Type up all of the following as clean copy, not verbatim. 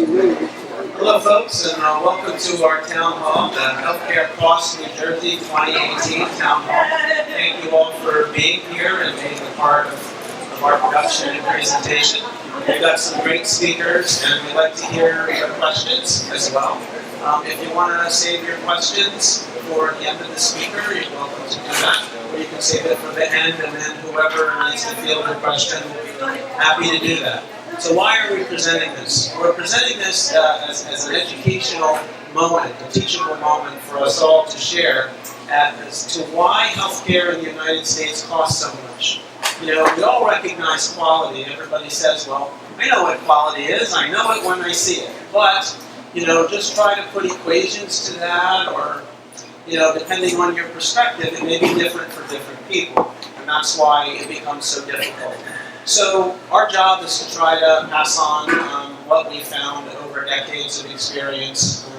Hello folks, and welcome to our town hall, the Healthcare Costs New Jersey 2018 Town Hall. Thank you all for being here and being a part of our production and presentation. We've got some great speakers, and we'd like to hear your questions as well. If you want to save your questions for the end of the speaker, you're welcome to do that. Or you can save it for the end, and then whoever needs to field your question will be happy to do that. So why are we presenting this? We're presenting this as an educational moment, a teachable moment for us all to share as to why healthcare in the United States costs so much. You know, we all recognize quality. Everybody says, well, I know what quality is. I know it when I see it. But, you know, just try to put equations to that, or, you know, depending on your perspective, it may be different for different people. And that's why it becomes so difficult. So our job is to try to pass on what we found over decades of experience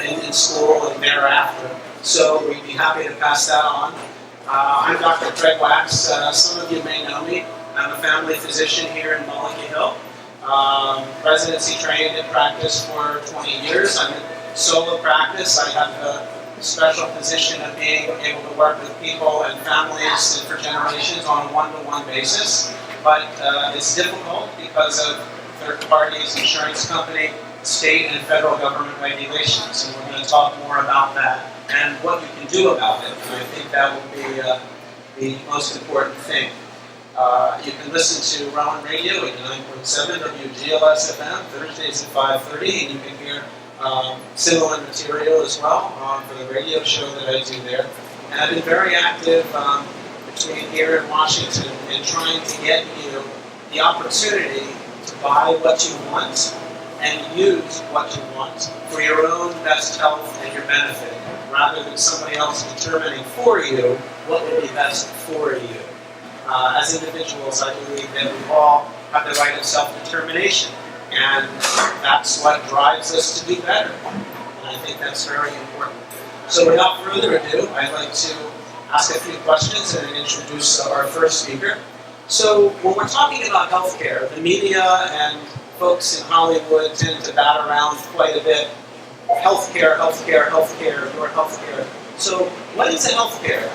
in school and thereafter. So we'd be happy to pass that on. I'm Dr. Craig Wax. Some of you may know me. I'm a family physician here in Mullica Hill. Residency trained in practice for 20 years. I'm in solo practice. I have the special position of being able to work with people and families and for generations on a one-to-one basis. But it's difficult because of third parties, insurance company, state and federal government regulations. And we're going to talk more about that and what you can do about it. And I think that will be the most important thing. You can listen to Rowan Radio at 9.7 WGLS FM, Thursdays at 5:30, and you can hear similar material as well for the radio show that I do there. And I've been very active between here and Washington in trying to get you the opportunity to buy what you want and use what you want for your own best health and your benefit, rather than somebody else determining for you what would be best for you. As individuals, I believe that we all have the right of self-determination. And that's what drives us to do better. And I think that's very important. So without further ado, I'd like to ask a few questions and introduce our first speaker. So when we're talking about healthcare, the media and folks in Hollywood tend to bat around quite a bit. Healthcare, healthcare, healthcare, your healthcare. So what is a healthcare?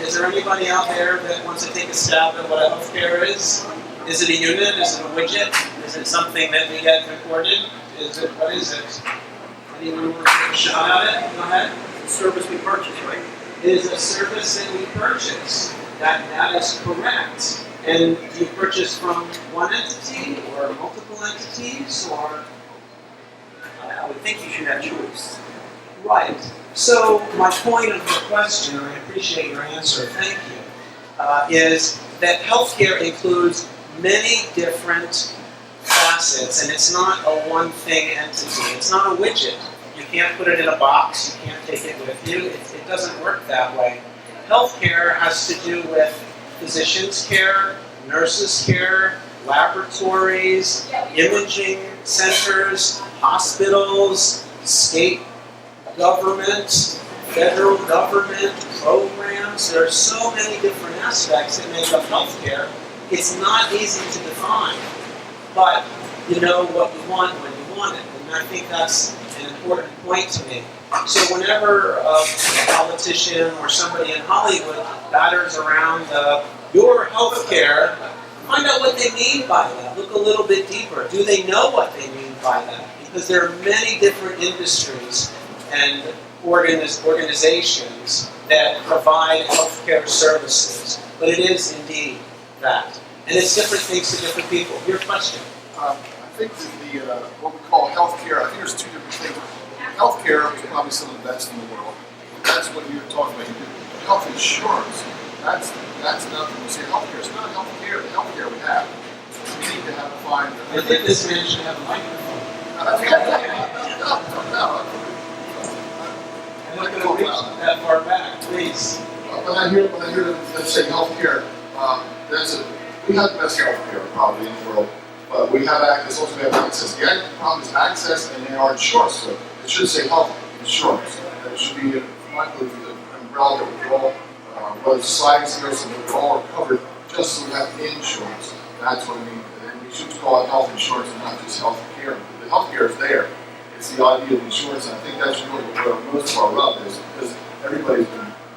Is there anybody out there that wants to take a stab at what a healthcare is? Is it a unit? Is it a widget? Is it something that we get recorded? What is it? Anyone want to take a shot at it? Go ahead. It's a service we purchase, right? It is a service that we purchase. That is correct. And do you purchase from one entity or multiple entities, or? I would think you should have choice. Right. So my point of the question, and I appreciate your answer, thank you, is that healthcare includes many different facets, and it's not a one-thing entity. It's not a widget. You can't put it in a box. You can't take it with you. It doesn't work that way. Healthcare has to do with physicians' care, nurses' care, laboratories, imaging centers, hospitals, state government, federal government, programs. There are so many different aspects that make up healthcare. It's not easy to define, but you know what you want when you want it, and I think that's an important point to me. So whenever a politician or somebody in Hollywood batters around your health care, find out what they mean by that. Look a little bit deeper. Do they know what they mean by that? Because there are many different industries and organizations that provide healthcare services, but it is indeed that. And it's different things to different people. Your question? I think that what we call healthcare, I think there's two different things. Healthcare is probably some of the best in the world. That's what you're talking about. Health insurance, that's nothing. We say healthcare, it's not healthcare, the healthcare we have. We need to have to find. I think this man should have a microphone. No. I'm not going to reach that far back, please. When I hear them say healthcare, we have the best healthcare probably in the world, but we have access. Also, we have access. The problem is access, and they are insurance. So it should say health insurance. And it should be, my belief, an umbrella that we're all, whether it's sliding scales, and we're all covered just so we have insurance. That's what I mean. And we should call it health insurance and not just health care. The health care healthcare is there. It's the idea of insurance, and I think that's really where most of our rub is, because everybody's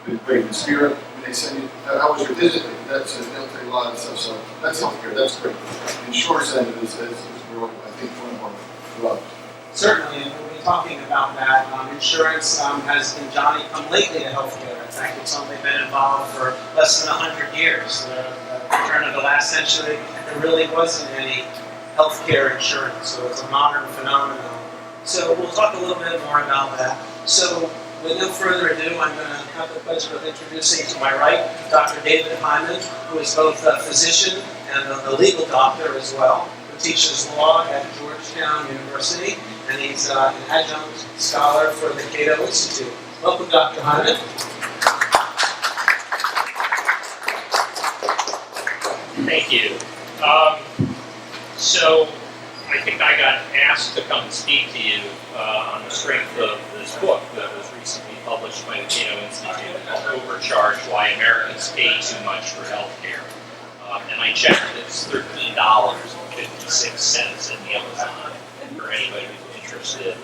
been great in spirit. When they send you, how was your visit? That's they'll take a lot of stuff. So that's healthcare. That's great. The insurance end is real, I think, one of our rubs. Certainly, and we'll be talking about that. Insurance has been Johnny come lately to healthcare. In fact, it's only been involved for less than 100 years. The turn of the last century, there really wasn't any healthcare insurance, so it's a modern phenomenon. So we'll talk a little bit more about that. So with no further ado, I'm going to have the pleasure of introducing to my right Dr. David Hyman, who is both a physician and a legal doctor as well, who teaches law at Georgetown University, and he's an adjunct scholar for the Cato Institute. Welcome, Dr. Hyman. Thank you. So I think I got asked to come and speak to you on the strength of this book that was recently published by the Cato Institute called Overcharge: Why Americans Pay Too Much for Healthcare. And I checked, it's $13.56 in Amazon for anybody who's interested.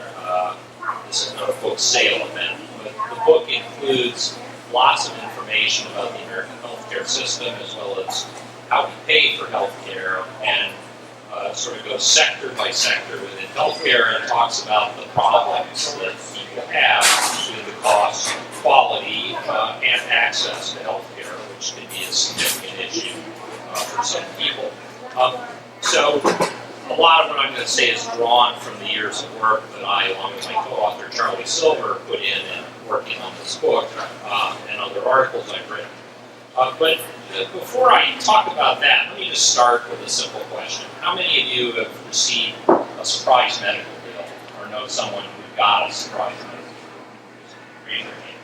This is not a book sale event, but the book includes lots of information about the American healthcare system as well as how we pay for healthcare, and sort of goes sector by sector within healthcare and talks about the problems that people have with the cost, quality, and access to healthcare, which can be a significant issue for some people. So a lot of what I'm going to say is drawn from the years of work that I, along with my co-author Charlie Silver, put in working on this book and other articles I've written. But before I talk about that, let me just start with a simple question. How many of you have received a surprise medical bill or know someone who got a surprise medical bill? Raise your hand.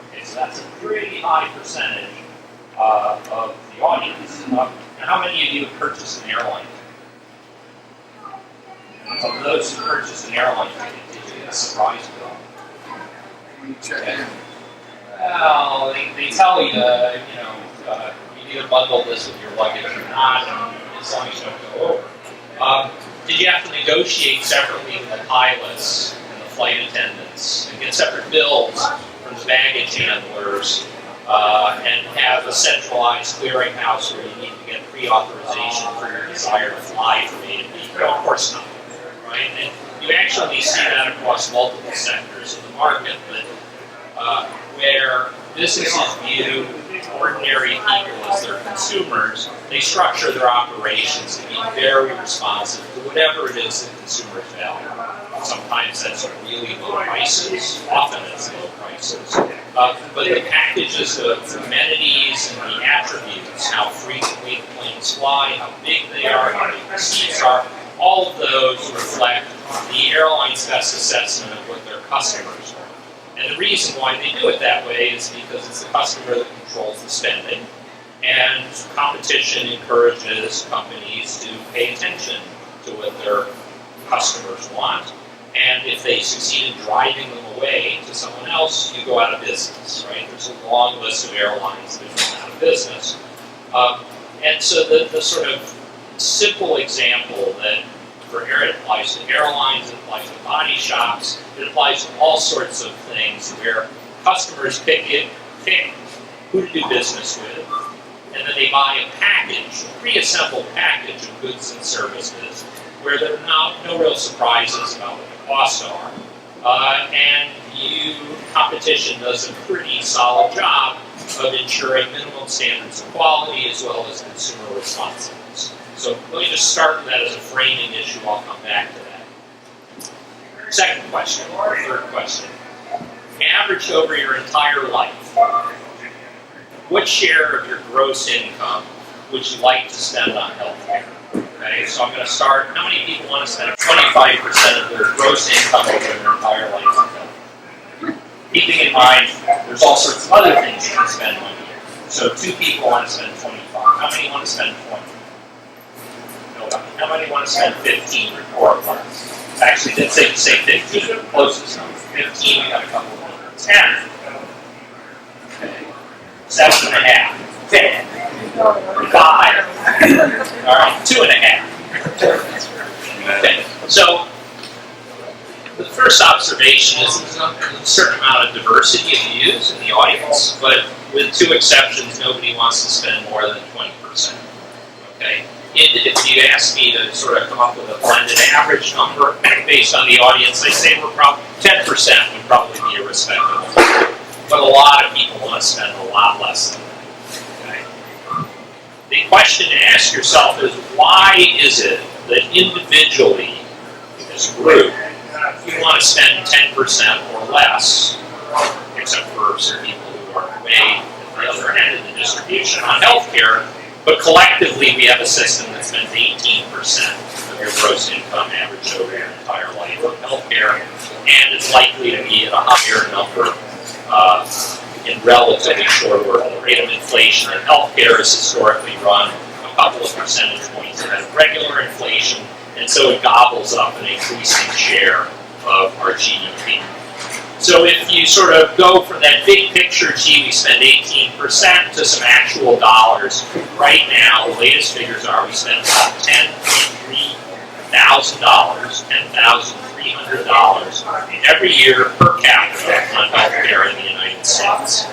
Okay, so that's a pretty high percentage of the audience. And how many of you have purchased an airline ticket? Of those who purchased an airline ticket, did you get a surprise bill? Okay. Well, they tell you, you either bundle this with your luggage or not, and as long as you don't go over. Did you have to negotiate separately with the pilots and the flight attendants and get separate bills from the baggage handlers and have a centralized clearinghouse where you need to get pre-authorization for your desire to fly from A to B? No, of course not. Right? And you actually see that across multiple sectors of the market, that where businesses view ordinary people as their consumers, they structure their operations to be very responsive to whatever it is that consumers value. Sometimes that's really low prices, often it's low prices. But the packages of amenities and the attributes, how frequently the planes fly, how big they are, how big the seats are, all of those reflect the airline's best assessment of what their customers are. And the reason why they do it that way is because it's the customer that controls the spending. And competition encourages companies to pay attention to what their customers want. And if they succeed in driving them away to someone else, you go out of business, right? There's a long list of airlines that are out of business. And so the sort of simple example that for air, it applies to airlines, it applies to body shops, it applies to all sorts of things where customers pick who to do business with, and then they buy a package, a pre-assembled package of goods and services where there are no real surprises about what the costs are. And competition does a pretty solid job of ensuring minimum standards of quality as well as consumer responsiveness. So let me just start with that as a framing issue. I'll come back to that. Second question, or third question. Averaged over your entire life, what share of your gross income would you like to spend on healthcare? Okay, so I'm going to start. How many people want to spend 25% of their gross income over their entire life on healthcare? Keeping in mind, there's all sorts of other things you can spend money on. So 2 people want to spend 25. How many want to spend 20? How many want to spend 15 or less? Actually, let's say 15, closest number. 15, we got a couple of hundred. 10. Okay. 7.5. 10. 5. All right, 2.5. Okay. So first observation is there's a certain amount of diversity of views in the audience, but with two exceptions, nobody wants to spend more than 20%. Okay? If you ask me to sort of come up with a blended average number based on the audience, I say we're probably 10% would probably be a respectable number. But a lot of people want to spend a lot less than that. Okay? The question to ask yourself is, why is it that individually, as a group, you want to spend 10% or less, except for some people who are way at the other end of the distribution on healthcare, but collectively we have a system that spends 18% of your gross income average over your entire life on healthcare, and it's likely to be at a higher number in relatively short order. The rate of inflation in healthcare has historically run a couple of percentage points ahead of regular inflation, and so it gobbles up an increasing share of our GDP. So if you sort of go from that big picture, gee, we spend 18% to some actual dollars, right now the latest figures are we spend about $10,300 every year per capita on healthcare in the United States.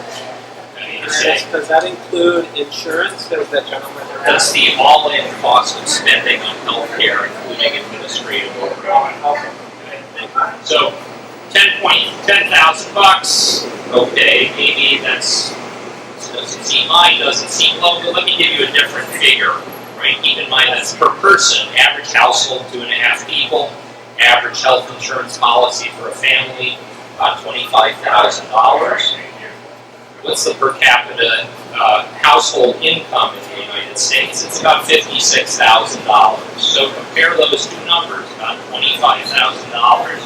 Does that include insurance? Does that gentleman? That's the all-in cost of spending on healthcare, including administrative overhead. Okay. So, $10,000. Okay, maybe doesn't seem high, doesn't seem low. But let me give you a different figure. Right? Keep in mind that's per person. Average household, 2.5 people. Average health insurance policy for a family, about $25,000. What's the per capita household income in the United States? It's about $56,000. So compare those two numbers, about $25,000 and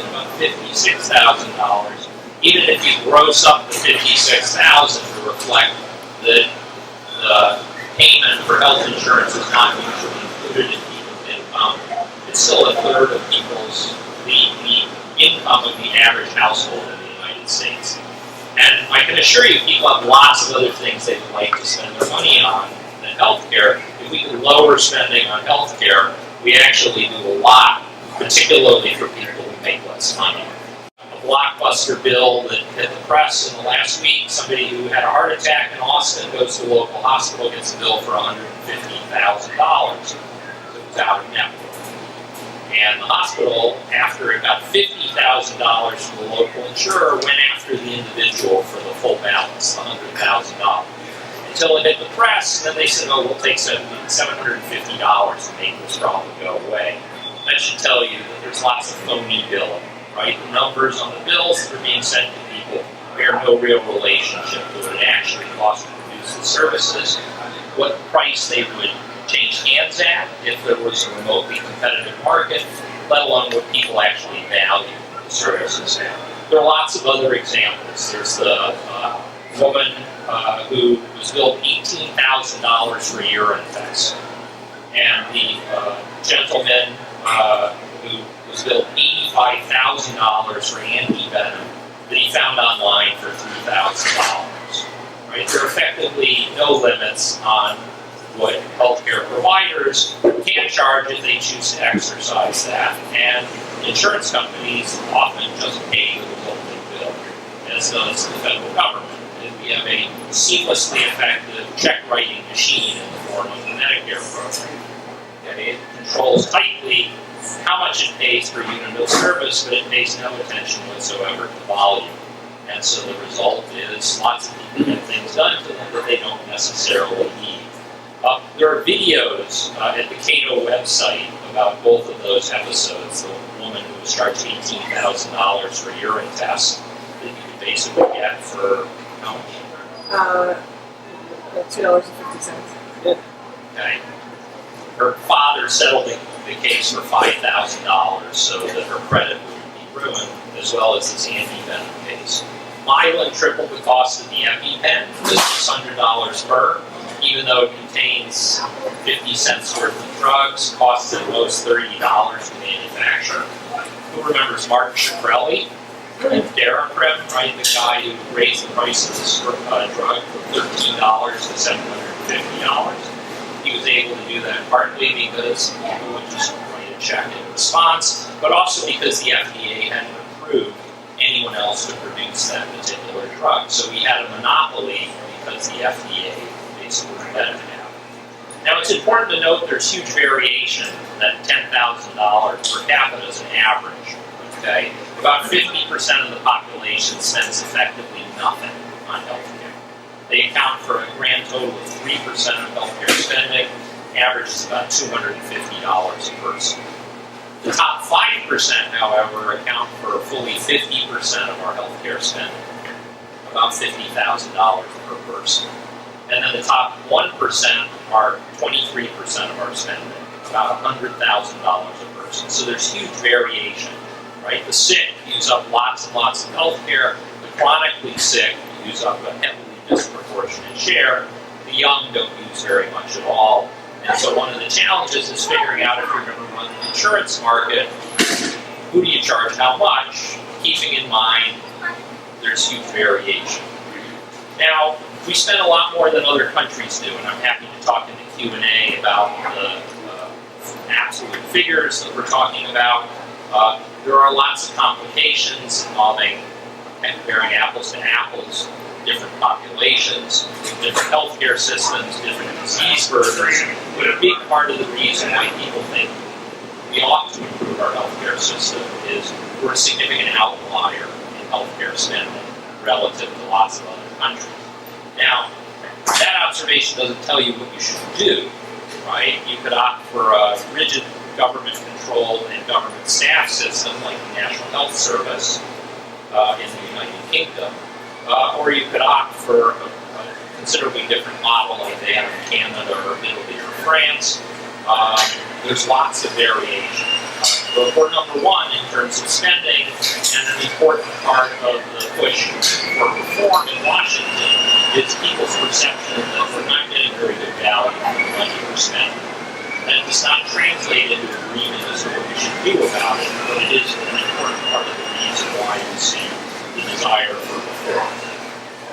about $56,000. Even if you gross up the $56,000 to reflect that the payment for health insurance is not usually included in people's income, it's still a third of the income of the average household in the United States. And I can assure you, people have lots of other things they would like to spend their money on than healthcare. If we can lower spending on healthcare, we actually do a lot, particularly for people who make less money. A blockbuster bill that hit the press in the last week, somebody who had a heart attack in Austin goes to a local hospital, gets a bill for $150,000. So it's out of network. And the hospital, after it got $50,000 from the local insurer, went after the individual for the full balance, the $100,000. Until it hit the press, and then they said, oh, we'll take $750 to make this problem go away. That should tell you that there's lots of phony billing, right? The numbers on the bills that are being sent to people bear no real relationship to what it actually costs to produce the services, what price they would change hands at if there was a remotely competitive market, let alone what people actually value the services at. There are lots of other examples. There's the woman who was billed $18,000 for a urine test, and the gentleman who was billed $85,000 for anti-venom that he found online for $3,000. Right? There are effectively no limits on what healthcare providers can charge if they choose to exercise that. And insurance companies often just pay the resulting bill, as does the federal government. And we have a seamlessly effective check-writing machine in the form of the Medicare program. Okay? It controls tightly how much it pays per unit of service, but it pays no attention whatsoever to volume. And so the result is lots of people get things done to them that they don't necessarily need. There are videos at the Cato website about both of those episodes. The woman who was charged $18,000 for urine tests that you could basically get for how much? $2.50. Okay. Her father settled the case for $5,000 so that her credit wouldn't be ruined, as well as this anti-venom case. Mylan tripled the cost of the EpiPen to $600 per. Even though it contains 50 cents worth of drugs, costs at most $30 to manufacture. Who remembers Mark Shkreli and Daraprim, right? The guy who raised the price of this drug from $13 to $750. He was able to do that partly because people would just write a check in response, but also because the FDA hadn't approved, anyone else could produce that particular drug. So we had a monopoly because the FDA basically prevented it. Now it's important to note there's huge variation. That $10,000 per capita is an average. Okay, about 50% of the population spends effectively nothing on healthcare. They account for a grand total of 3% of healthcare spending. Average is about $250 a person. The top 5%, however, account for fully 50% of our healthcare spending, about $50,000 per person. And then the top 1% are 23% of our spending, about $100,000 a person. So there's huge variation, right? The sick use up lots and lots of healthcare. The chronically sick use up a heavily disproportionate share. The young don't use very much at all. And so one of the challenges is figuring out if you're going to run the insurance market, who do you charge how much, keeping in mind there's huge variation. Now, we spend a lot more than other countries do, and I'm happy to talk in the Q&A about the absolute figures that we're talking about. There are lots of complications involving comparing apples to apples, different populations, different healthcare systems, different disease burdens. But a big part of the reason why people think we ought to improve our healthcare system is we're a significant outlier in healthcare spending relative to lots of other countries. Now, that observation doesn't tell you what you should do, right? You could opt for a rigid government-controlled and government staff system like the National Health Service in the United Kingdom, or you could opt for a considerably different model like they have in Canada or Italy or France. There's lots of variation. But we're number one in terms of spending, and an important part of the push for reform in Washington is people's perception that we're not getting very good value for the money we're spending. And it's not translated into agreement as to what we should do about it, but it is an important part of the reason why we see the desire for reform.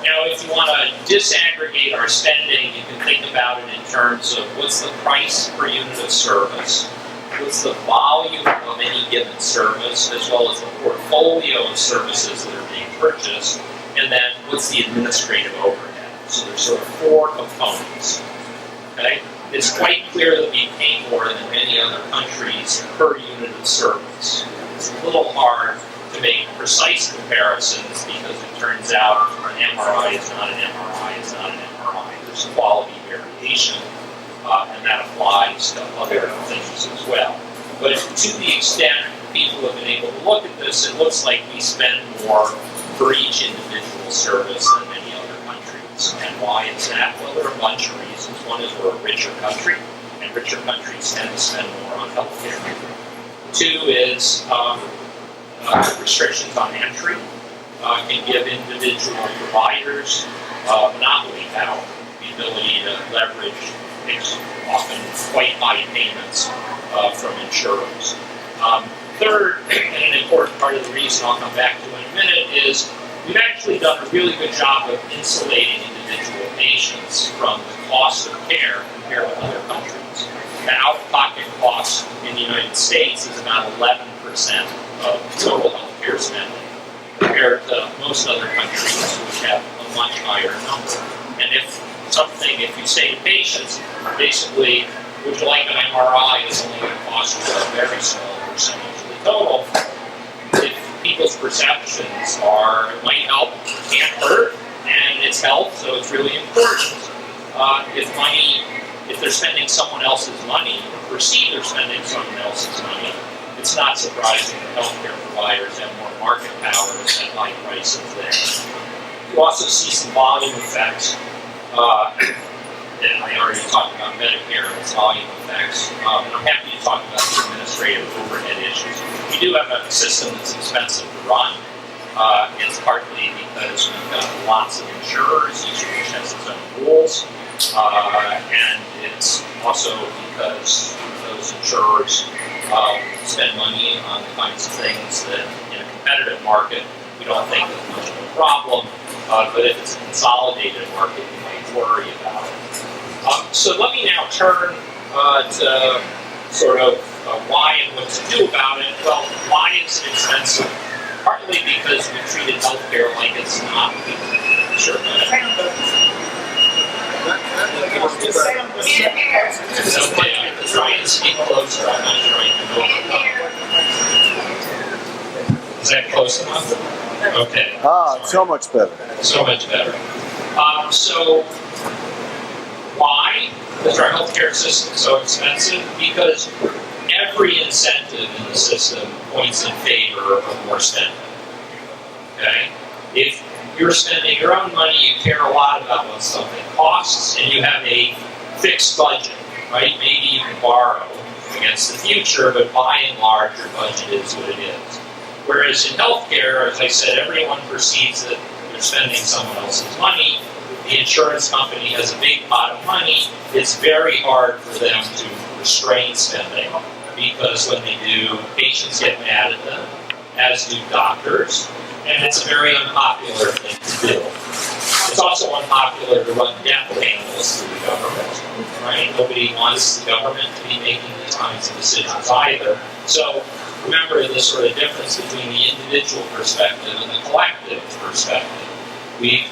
Now, if you want to disaggregate our spending, you can think about it in terms of what's the price per unit of service, what's the volume of any given service, as well as the portfolio of services that are being purchased, and then what's the administrative overhead. So there's sort of four components. Okay? It's quite clear that we pay more than many other countries per unit of service. It's a little hard to make precise comparisons because it turns out an MRI is not an MRI, is not an MRI. There's quality variation, and that applies to other things as well. But to the extent people have been able to look at this, it looks like we spend more for each individual service than many other countries. And why is that? Well, there are a bunch of reasons. One is we're a richer country, and richer countries tend to spend more on healthcare. Two is restrictions on entry can give individual providers monopoly power, the ability to leverage often quite high payments from insurers. Third, and an important part of the reason I'll come back to in a minute, is we've actually done a really good job of insulating individual patients from the cost of care compared with other countries. The out-of-pocket cost in the United States is about 11% of total healthcare spending, compared to most other countries which have a much higher number. And if you say to patients, basically, would you like an MRI is only going to cost you a very small percentage of the total, if people's perceptions are, it might help, it can't hurt, and it's health, so it's really important. If they're spending someone else's money, or perceive they're spending someone else's money, it's not surprising that healthcare providers have more market power at high prices there. You also see some volume effects. And I already talked about Medicare and its volume effects. And I'm happy to talk about the administrative overhead issues. We do have a system that's expensive to run. It's partly because we've got lots of insurers, each of which has its own rules. And it's also because those insurers spend money on the kinds of things that in a competitive market we don't think is much of a problem. But if it's a consolidated market, we might worry about it. So let me now turn to sort of why and what to do about it. Well, why is it expensive? Part partly because we treated healthcare like it's not. Sure. It's okay, I'm trying to speak closer, I'm not trying to go. Is that close enough? Okay. So much better. So much better. So, why is our healthcare system so expensive? Because every incentive in the system points in favor of more spending. Okay? If you're spending your own money, you care a lot about what something costs, and you have a fixed budget, right? Maybe you can borrow against the future, but by and large, your budget is what it is. Whereas in healthcare, as I said, everyone perceives that they're spending someone else's money. The insurance company has a big pot of money. It's very hard for them to restrain spending, because when they do, patients get mad at them, as do doctors. And it's a very unpopular thing to do. It's also unpopular to run death panels through the government, right? Nobody wants the government to be making these kinds of decisions either. So remember the sort of difference between the individual perspective and the collective perspective. We've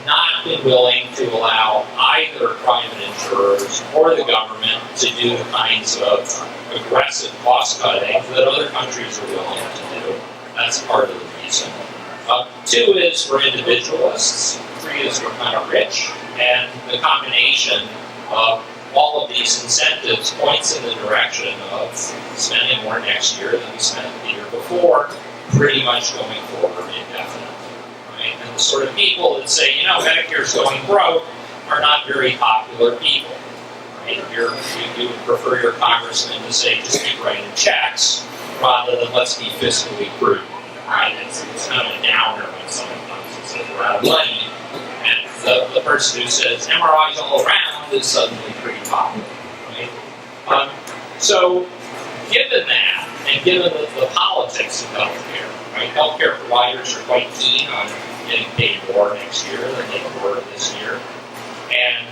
not been willing to allow either private insurers or the government to do the kinds of aggressive cost cutting that other countries are willing to do. That's part of the reason. 2 is we're individualists. 3 is we're kind of rich. And the combination of all of these incentives points in the direction of spending more next year than we spent the year before, pretty much going forward indefinitely. Right? And the sort of people that say, you know, Medicare's going broke are not very popular people. Right? You would prefer your congressman to say, just keep writing checks, rather than let's be fiscally prudent. Right? It's kind of a downer when someone comes and says we're out of money, and the person who says MRIs all around is suddenly pretty popular. Right? So, given that, and given the politics of healthcare, right? Healthcare providers are quite keen on getting paid more next year than they were this year, and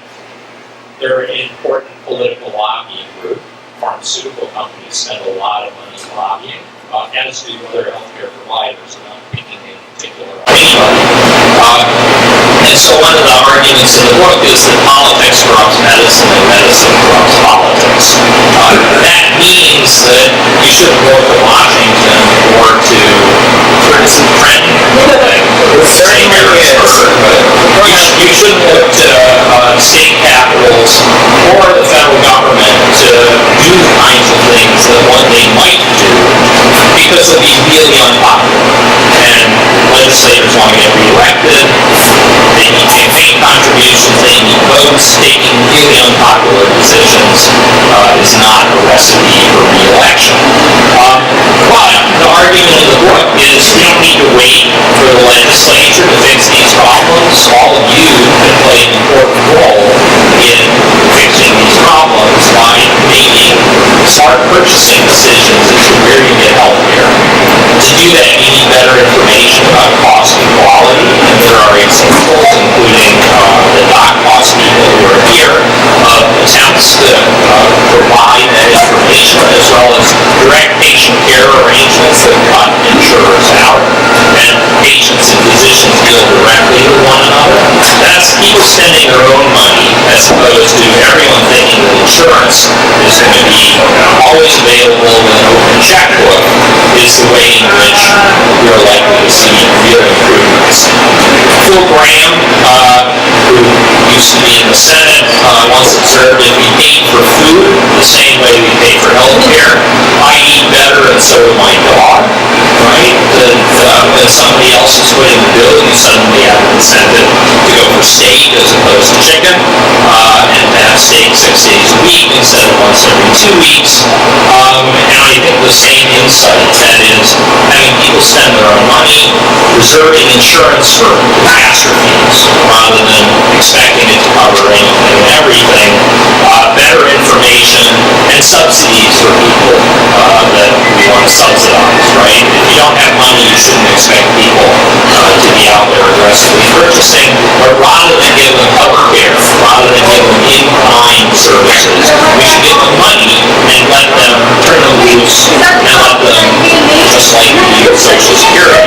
they're an important political lobbying group. Pharmaceutical companies spend a lot of money lobbying. As do other healthcare providers, not picking a particular and so one of the arguments in the book is that politics corrupts medicine and medicine corrupts politics. That means that you shouldn't go to Washington or to, where does it trend? You shouldn't look to state capitals or the federal government to do the kinds of things that they might do, because it'll be really unpopular. And legislators want to get reelected, they need campaign contributions, they need votes. Taking really unpopular decisions is not a recipe for reelection. But the argument in the book is you don't need to wait for the legislature to fix these problems. All of you can play an important role in fixing these problems by making smart purchasing decisions as to where you get health care. To do that, you need better information about cost and quality, and there are examples, including the DocPos people who are here, of attempts to provide that information, as well as direct patient care arrangements that cut insurers out, and patients and physicians deal directly with one another. That's people spending their own money, as opposed to everyone thinking that insurance is going to be always available with an open checkbook, is the way in which we're likely to see real improvements. Phil Graham, who used to be in the Senate, once observed if we paid for food the same way we pay for health care, I eat better and so do my dog, right? When somebody else is footing the bill, you suddenly have an incentive to go for steak as opposed to chicken, and to have steak 6 days a week instead of once every 2 weeks. And I think the same insight, that is, having people spend their own money, reserving insurance for catastrophes rather than expecting it to cover anything and everything, better information, and subsidies for people that we want to subsidize, right? If you don't have money, you shouldn't expect people to be out there aggressively purchasing, but rather than give them health care, rather than give them in-kind services, we should give them money and let them turn them loose and let them, just like we use Social Security,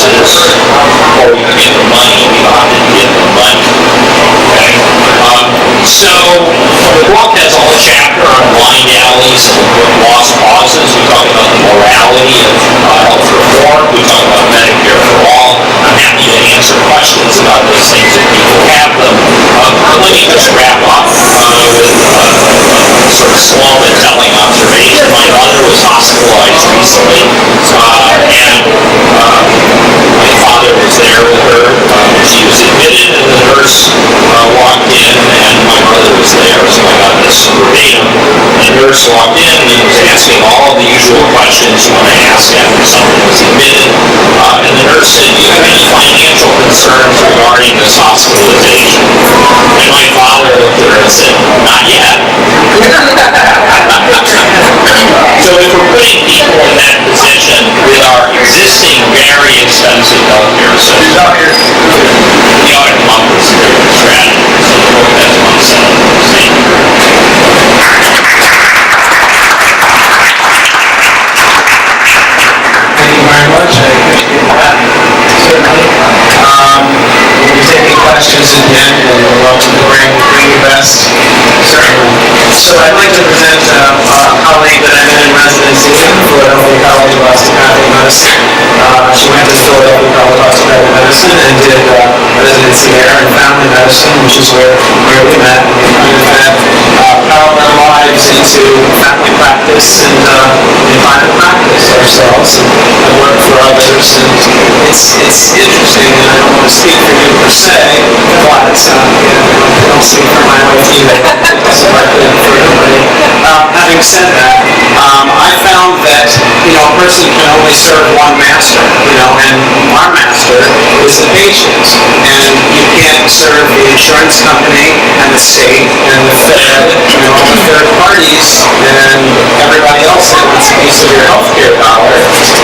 services, or you can get the money. We opted to get the money. Okay. So the book has a whole chapter on blind alleys and lost causes. We talk about the morality of health reform. We talk about Medicare for all. I'm happy to answer questions about those things if people have them. Let me just wrap up with sort of slow and telling observation. My mother was hospitalized recently, and my father was there with her. She was admitted, and the nurse walked in, and my mother was there, so I got this verbatim. The nurse walked in and was asking all of the usual questions you want to ask after someone was admitted. And the nurse said, "Do you have any financial concerns regarding this hospitalization?" And my father looked at her and said, "Not yet." So if we're putting people in that position with our existing very expensive healthcare system, we ought to come up with some different strategies. So the book has one set of those. Thank you. Thank you very much. I appreciate that. Certainly. We'll be taking questions at the end, and you're welcome to bring your best. Certainly. So I'd like to present a colleague that I've been in residency with, Philadelphia College of Osteopathic Medicine. She went to Philadelphia College of Osteopathic Medicine and did residency there in family medicine, which is where we met. We kind of had powered our lives into family practice and private practice ourselves, and I work for others, and it's interesting, and I don't want to speak for you per se, but I don't speak for my wife either. It's directly for everybody. Having said that, I found that a person can only serve one master, and our master is the patient, and you can't serve the insurance company and the state and the Fed, all the third parties and everybody else that wants a piece of your healthcare dollar.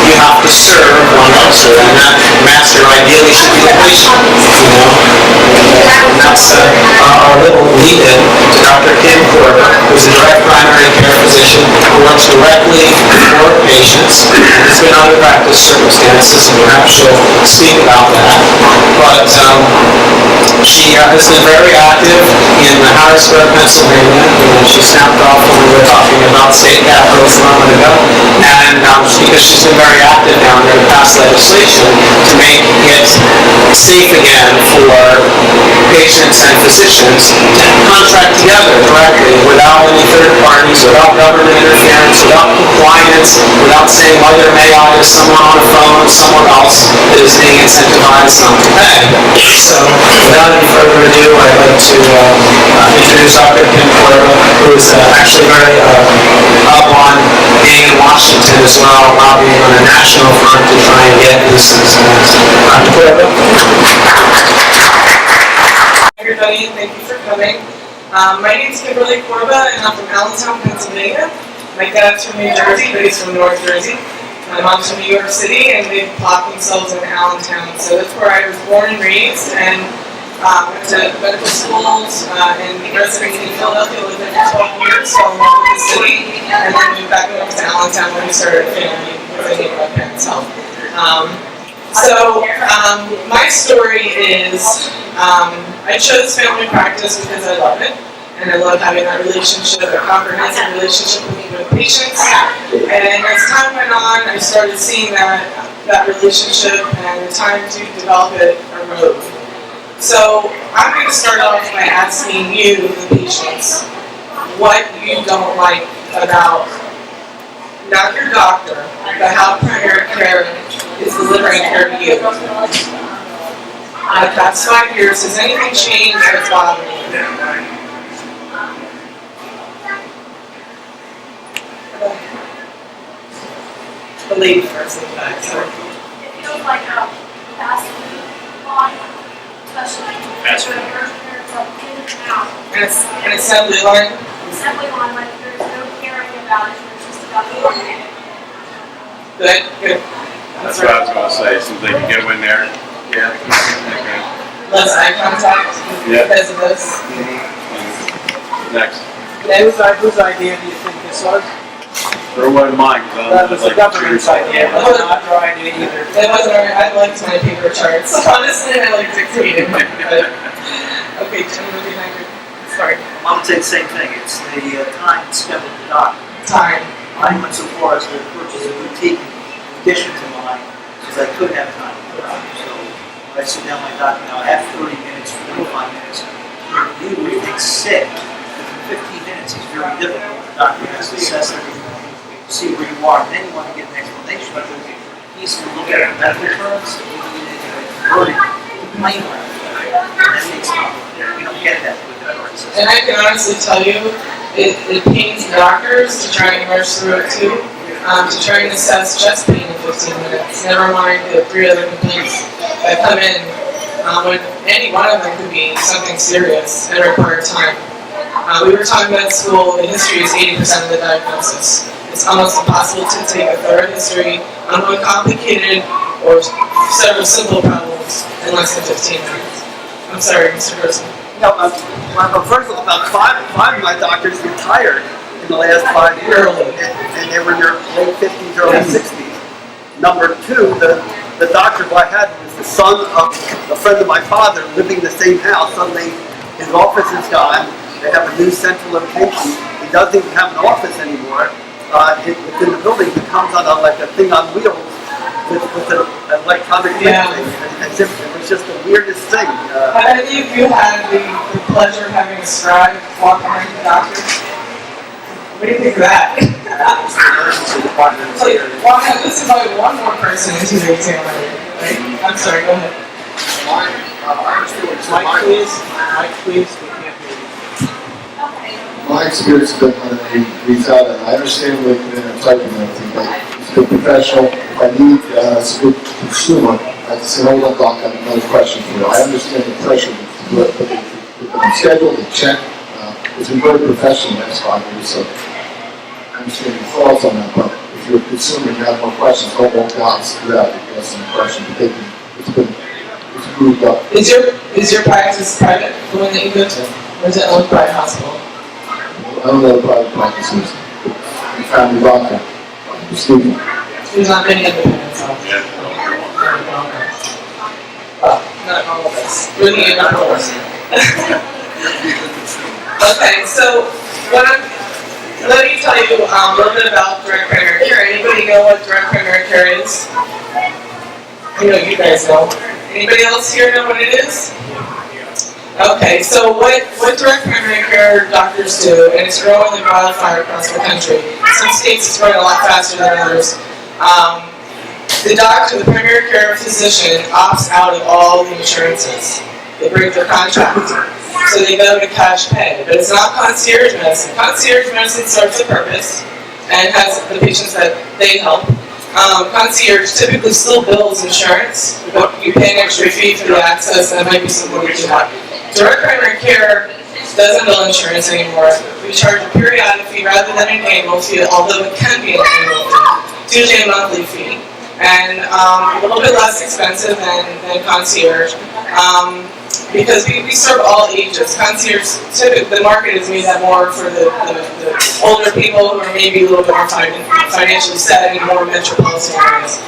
You have to serve one master, and that master ideally should be the patient, and that's our little lead-in to Dr. Kim Corba, who's a direct primary care physician who works directly for patients. There's been other practice circumstances, and perhaps she'll speak about that. But she has been very active in Harrisburg, Pennsylvania. She snapped off when we were talking about state capitals a moment ago, and because she's been very active down there to pass legislation to make it safe again for patients and physicians to contract together directly without any third parties, without government interference, without compliance, without saying whether may I is someone on a phone somewhere else that is being incentivized not to pay. So without any further ado, I'd like to introduce Dr. Kim Corba, who is actually very up on being in Washington as well, lobbying on a national front to try and get these things passed. Dr. Corba. Everybody, thank you for coming. My name is Kimberly Corba, and I'm from Allentown, Pennsylvania. My dad's from New Jersey, but he's from North Jersey. My mom's from New York City, and they plopped themselves in Allentown. So that's where I was born and raised, and went to medical schools and residency in Philadelphia. Lived there for 12 years, fell in love with the city, and then moved back over to Allentown when we started a family with my parents' health. My story is I chose family practice because I love it, and I love having that relationship, a comprehensive relationship with patients. And as time went on, I started seeing that relationship, and the time to develop it arose. So I'm going to start off by asking you, the patients, what you don't like about not your doctor, but how primary care is delivering care to you. In the past 5 years, has anything changed that's bothering you? The lady first in the back, sorry. It feels like a fast food, especially after a birth care, it's like in and out. An assembly line? Assembly line, like there's no caring about it, it's just about the Good. That's what I was going to say. Seems like you go in there. Yeah. Okay. Less eye contact because of this. Next. Whose idea do you think this was? Or wasn't mine, 'cause I That was was the like, government's idea, but not drawing it either. That wasn't our, I liked my paper charts. Honestly, I like dictating. But, okay, gentlemen behind you. Sorry. I would say the same thing. It's the time spent with the doctor. Time. I went so far as to purchase a boutique addition to mine because I couldn't have time with the doctor. So when I sit down with my doctor now, I have 30 minutes, 45 minutes to review everything sick. Within 15 minutes is very difficult. The doctor has to assess everything, see where you are, and then you want to get an explanation. But he's going to look at the medical terms, wording, plain language. That makes it complicated. We don't get that with the current system. And I can honestly tell you, it pains doctors to try and rush through it too, to try and assess chest pain in 15 minutes. Never mind the 3 other complaints that come in, when any one of them could be something serious and require time. We were talking about school, the history is 80% of the diagnosis. It's almost impossible to take a thorough history on one complicated or several simple problems in less than 15 minutes. I'm sorry, Mr. Grossman. No, first of all, about five of my doctors retired in the last 5 years, and they were in their late 50s, early 60s. Number two, the doctor I had was the son of a friend of my father living in the same house. Suddenly, his office is gone. They have a new central location. He doesn't even have an office anymore. Within the building, he comes on like a thing on wheels with an electronic thing. It was just the weirdest thing. Have any of you had the pleasure of having a scribe walk behind the doctor? What do you think of that? So, this is like one more person into the examiner. Right? I'm sorry, go ahead. I understand what you're saying. Mike, please. Mike, please. We can't hear you. My experience has been when I reach out, and I understand what you're typing and everything, but it's a good professional. If I need as a good consumer, I have to say, hold on, doc, I have another question for you. I understand the pressure to do it, but I'm scheduled to check. It's been very professional the last 5 years, so I understand your thoughts on that, but if you're a consumer and you have more questions, don't walk out and sit out if you have some questions. It's moved up. Is your practice private, the one that you go to? Or is it owned by a hospital? I don't know the private practices. The family doctor. Excuse me. There's not many independent hospitals. Not all of us. We're the independents. Okay, so let me tell you a little bit about direct primary care. Anybody know what direct primary care is? I know you guys know. Anybody else here know what it is? Okay, so what direct primary care doctors do, and it's growing like wildfire across the country. Some states it's growing a lot faster than others. The doctor, the primary care physician, opts out of all the insurances. They break their contract. So they go to cash pay. But it's not concierge medicine. Concierge medicine serves a purpose and has the patients that they help. Concierge typically still bills insurance, but you pay an extra fee for the access, and it might be something that you have. Direct primary care doesn't bill insurance anymore. We charge a periodic fee rather than an annual fee, although it can be an annual fee. It's usually a monthly fee, and a little bit less expensive than concierge. Because we serve all ages. Concierge, typically, the market is made that more for the older people who are maybe a little bit more financially set in more metropolitan areas.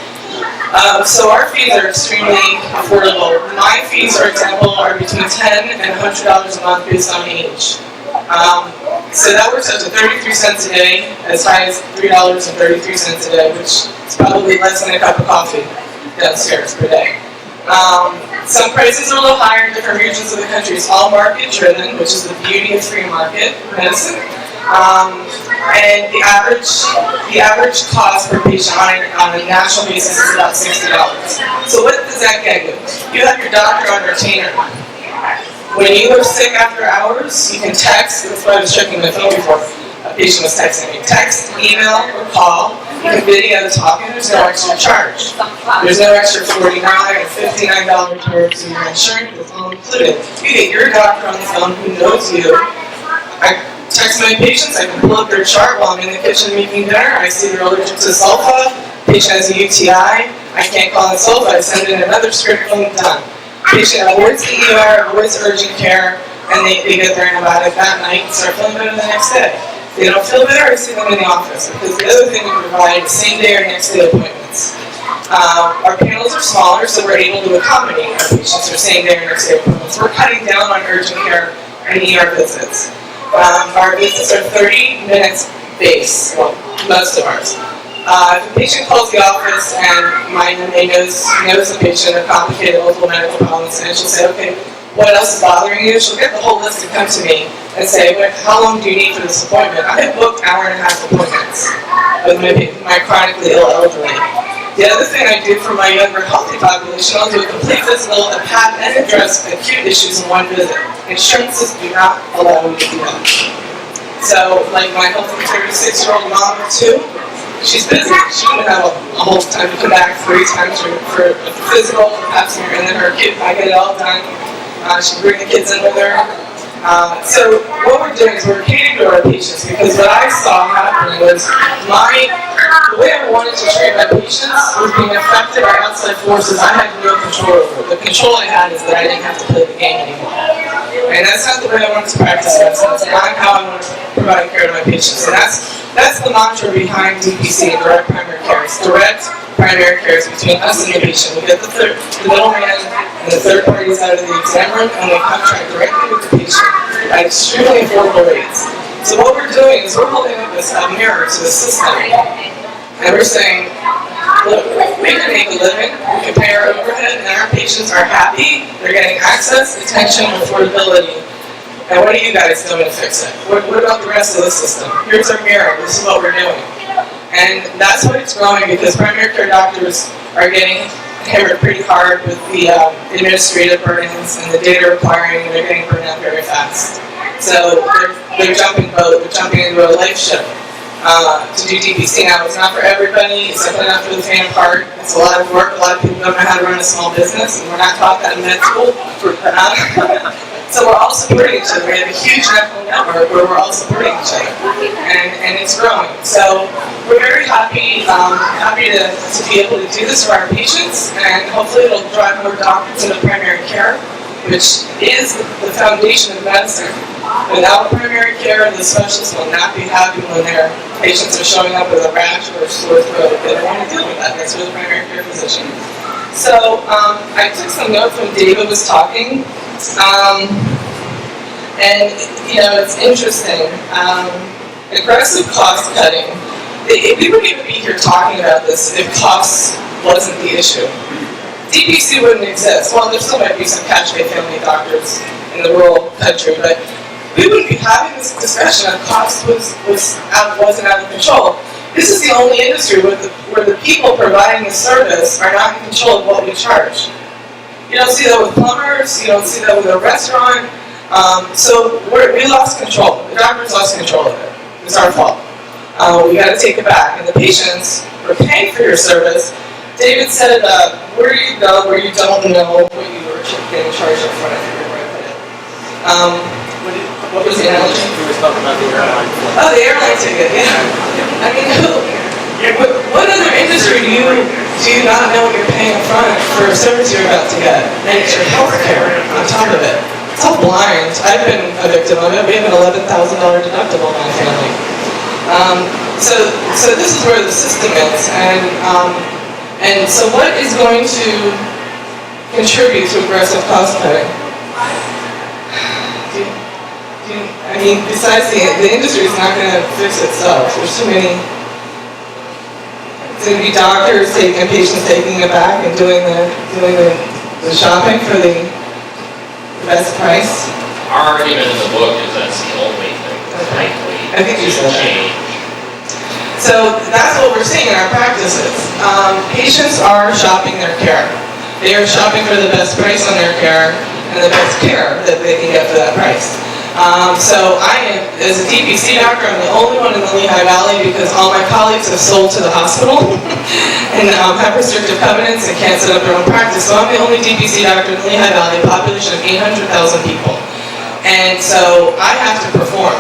So our fees are extremely affordable. My fees, for example, are between $10 and $100 a month based on age. So that works out to 33 cents a day, as high as $3.33 a day, which is probably less than a cup of coffee downstairs per day. Some prices are a little higher in different regions of the country. It's all market driven, which is the beauty of free market medicine. And the average cost per patient on a national basis is about $60. So what does that get you? You have your doctor on retainer. When you are sick after hours, you can text. That's why I was checking my phone before a patient was texting me. Text, email, or call. You can video talking. There's no extra charge. There's no extra $49 or $59 towards your insurance. It's all included. You get your doctor on the phone who knows you. I text my patients. I can pull up their chart while I'm in the kitchen making dinner. I see they're allergic to sulfa. Patient has a UTI. I can't call in sulfa. I send in another script. Boom, done. Patient avoids the ER, avoids urgent care, and they get their antibiotic that night and start feeling better the next day. They don't feel better, I see them in the office. Because the other thing we provide is same day or next day appointments. Our panels are smaller, so we're able to accommodate our patients for same day or next day appointments. We're cutting down on urgent care and ER visits. Our visits are 30 minutes base, well, most of ours. If a patient calls the office and my MA knows the patient, a complicated multiple medical problems, and she'll say, okay, what else is bothering you? She'll get the whole list and come to me and say, how long do you need for this appointment? I have booked hour-and-a-half appointments with my chronically ill elderly. The other thing I do for my younger healthy population, I'll do a complete physical and address acute issues in one visit. Insurances do not allow me to do that. So, like my healthy 36-year-old mom of 2, she's busy. She doesn't have a whole time to come back 3 times for a physical, for pap smear, and then her kid, I get it all done. She can bring the kids in with her. So what we're doing is we're catering to our patients, because what I saw happening was the way I wanted to treat my patients was being affected by outside forces I had no control over. The control I had is that I didn't have to play the game anymore. And that's not the way I wanted to practice medicine. That's not how I want to provide care to my patients. And that's the mantra behind DPC, direct primary care. It's direct primary care is between us and the patient. We get the middleman and the third parties out of the exam room, and we contract directly with the patient at extremely affordable rates. So what we're doing is we're holding up a mirror to the system, and we're saying, look, we can make a living, we can pay our overhead, and our patients are happy, they're getting access, attention, and affordability. And what are you guys doing to fix it? What about the rest of the system? Here's our mirror, this is what we're doing. And that's why it's growing, because primary care doctors are getting hammered pretty hard with the administrative burdens and the data requiring, and they're getting burned out very fast. So they're jumping boat, they're jumping into a life shift to do DPC now. It's not for everybody, it's definitely not for the faint of heart. It's a lot of work, a lot of people don't know how to run a small business, and we're not taught that in med school. So we're all supporting each other. We have a huge network where we're all supporting each other, and it's growing. So we're very happy to be able to do this for our patients, and hopefully it'll drive more doctors into primary care, which is the foundation of medicine. Without primary care, the specialists will not be happy when their patients are showing up with a rash or a sore throat. They don't want to deal with that. That's for the primary care physician. So I took some notes when David was talking. And, it's interesting. Aggressive cost cutting. We wouldn't even be here talking about this if cost wasn't the issue. DPC wouldn't exist. Well, there still might be some cash pay family doctors in the rural country, but we wouldn't be having this discussion if cost wasn't out of control. This is the only industry where the people providing the service are not in control of what we charge. You don't see that with plumbers, you don't see that with a restaurant. So we lost control. The doctors lost control of it. It's our fault. We got to take it back. And the patients are paying for your service. David set it up. Where do you go where you don't know what you were getting charged up front? I forget where I put it. What was the analogy? We were talking about the airline. Oh, the airline ticket, yeah. I mean, what other industry do you not know what you're paying up front for a service you're about to get? And it's your health care on top of it. It's all blind. I've been a victim of it. We have an $11,000 deductible in my family. So this is where the system is. And so what is going to contribute to aggressive cost cutting? Besides the industry is not going to fix itself. There's too many. It's going to be doctors taking patients, taking it back and doing the shopping for the best price. Our argument in the book is that's the only thing that's likely to change. So that's what we're seeing in our practices. Patients are shopping their care. They are shopping for the best price on their care and the best care that they can get for that price. So I am, as a DPC doctor, I'm the only one in the Lehigh Valley because all my colleagues have sold to the hospital and have restrictive covenants and can't set up their own practice. So I'm the only DPC doctor in the Lehigh Valley, a population of 800,000 people. And so I have to perform.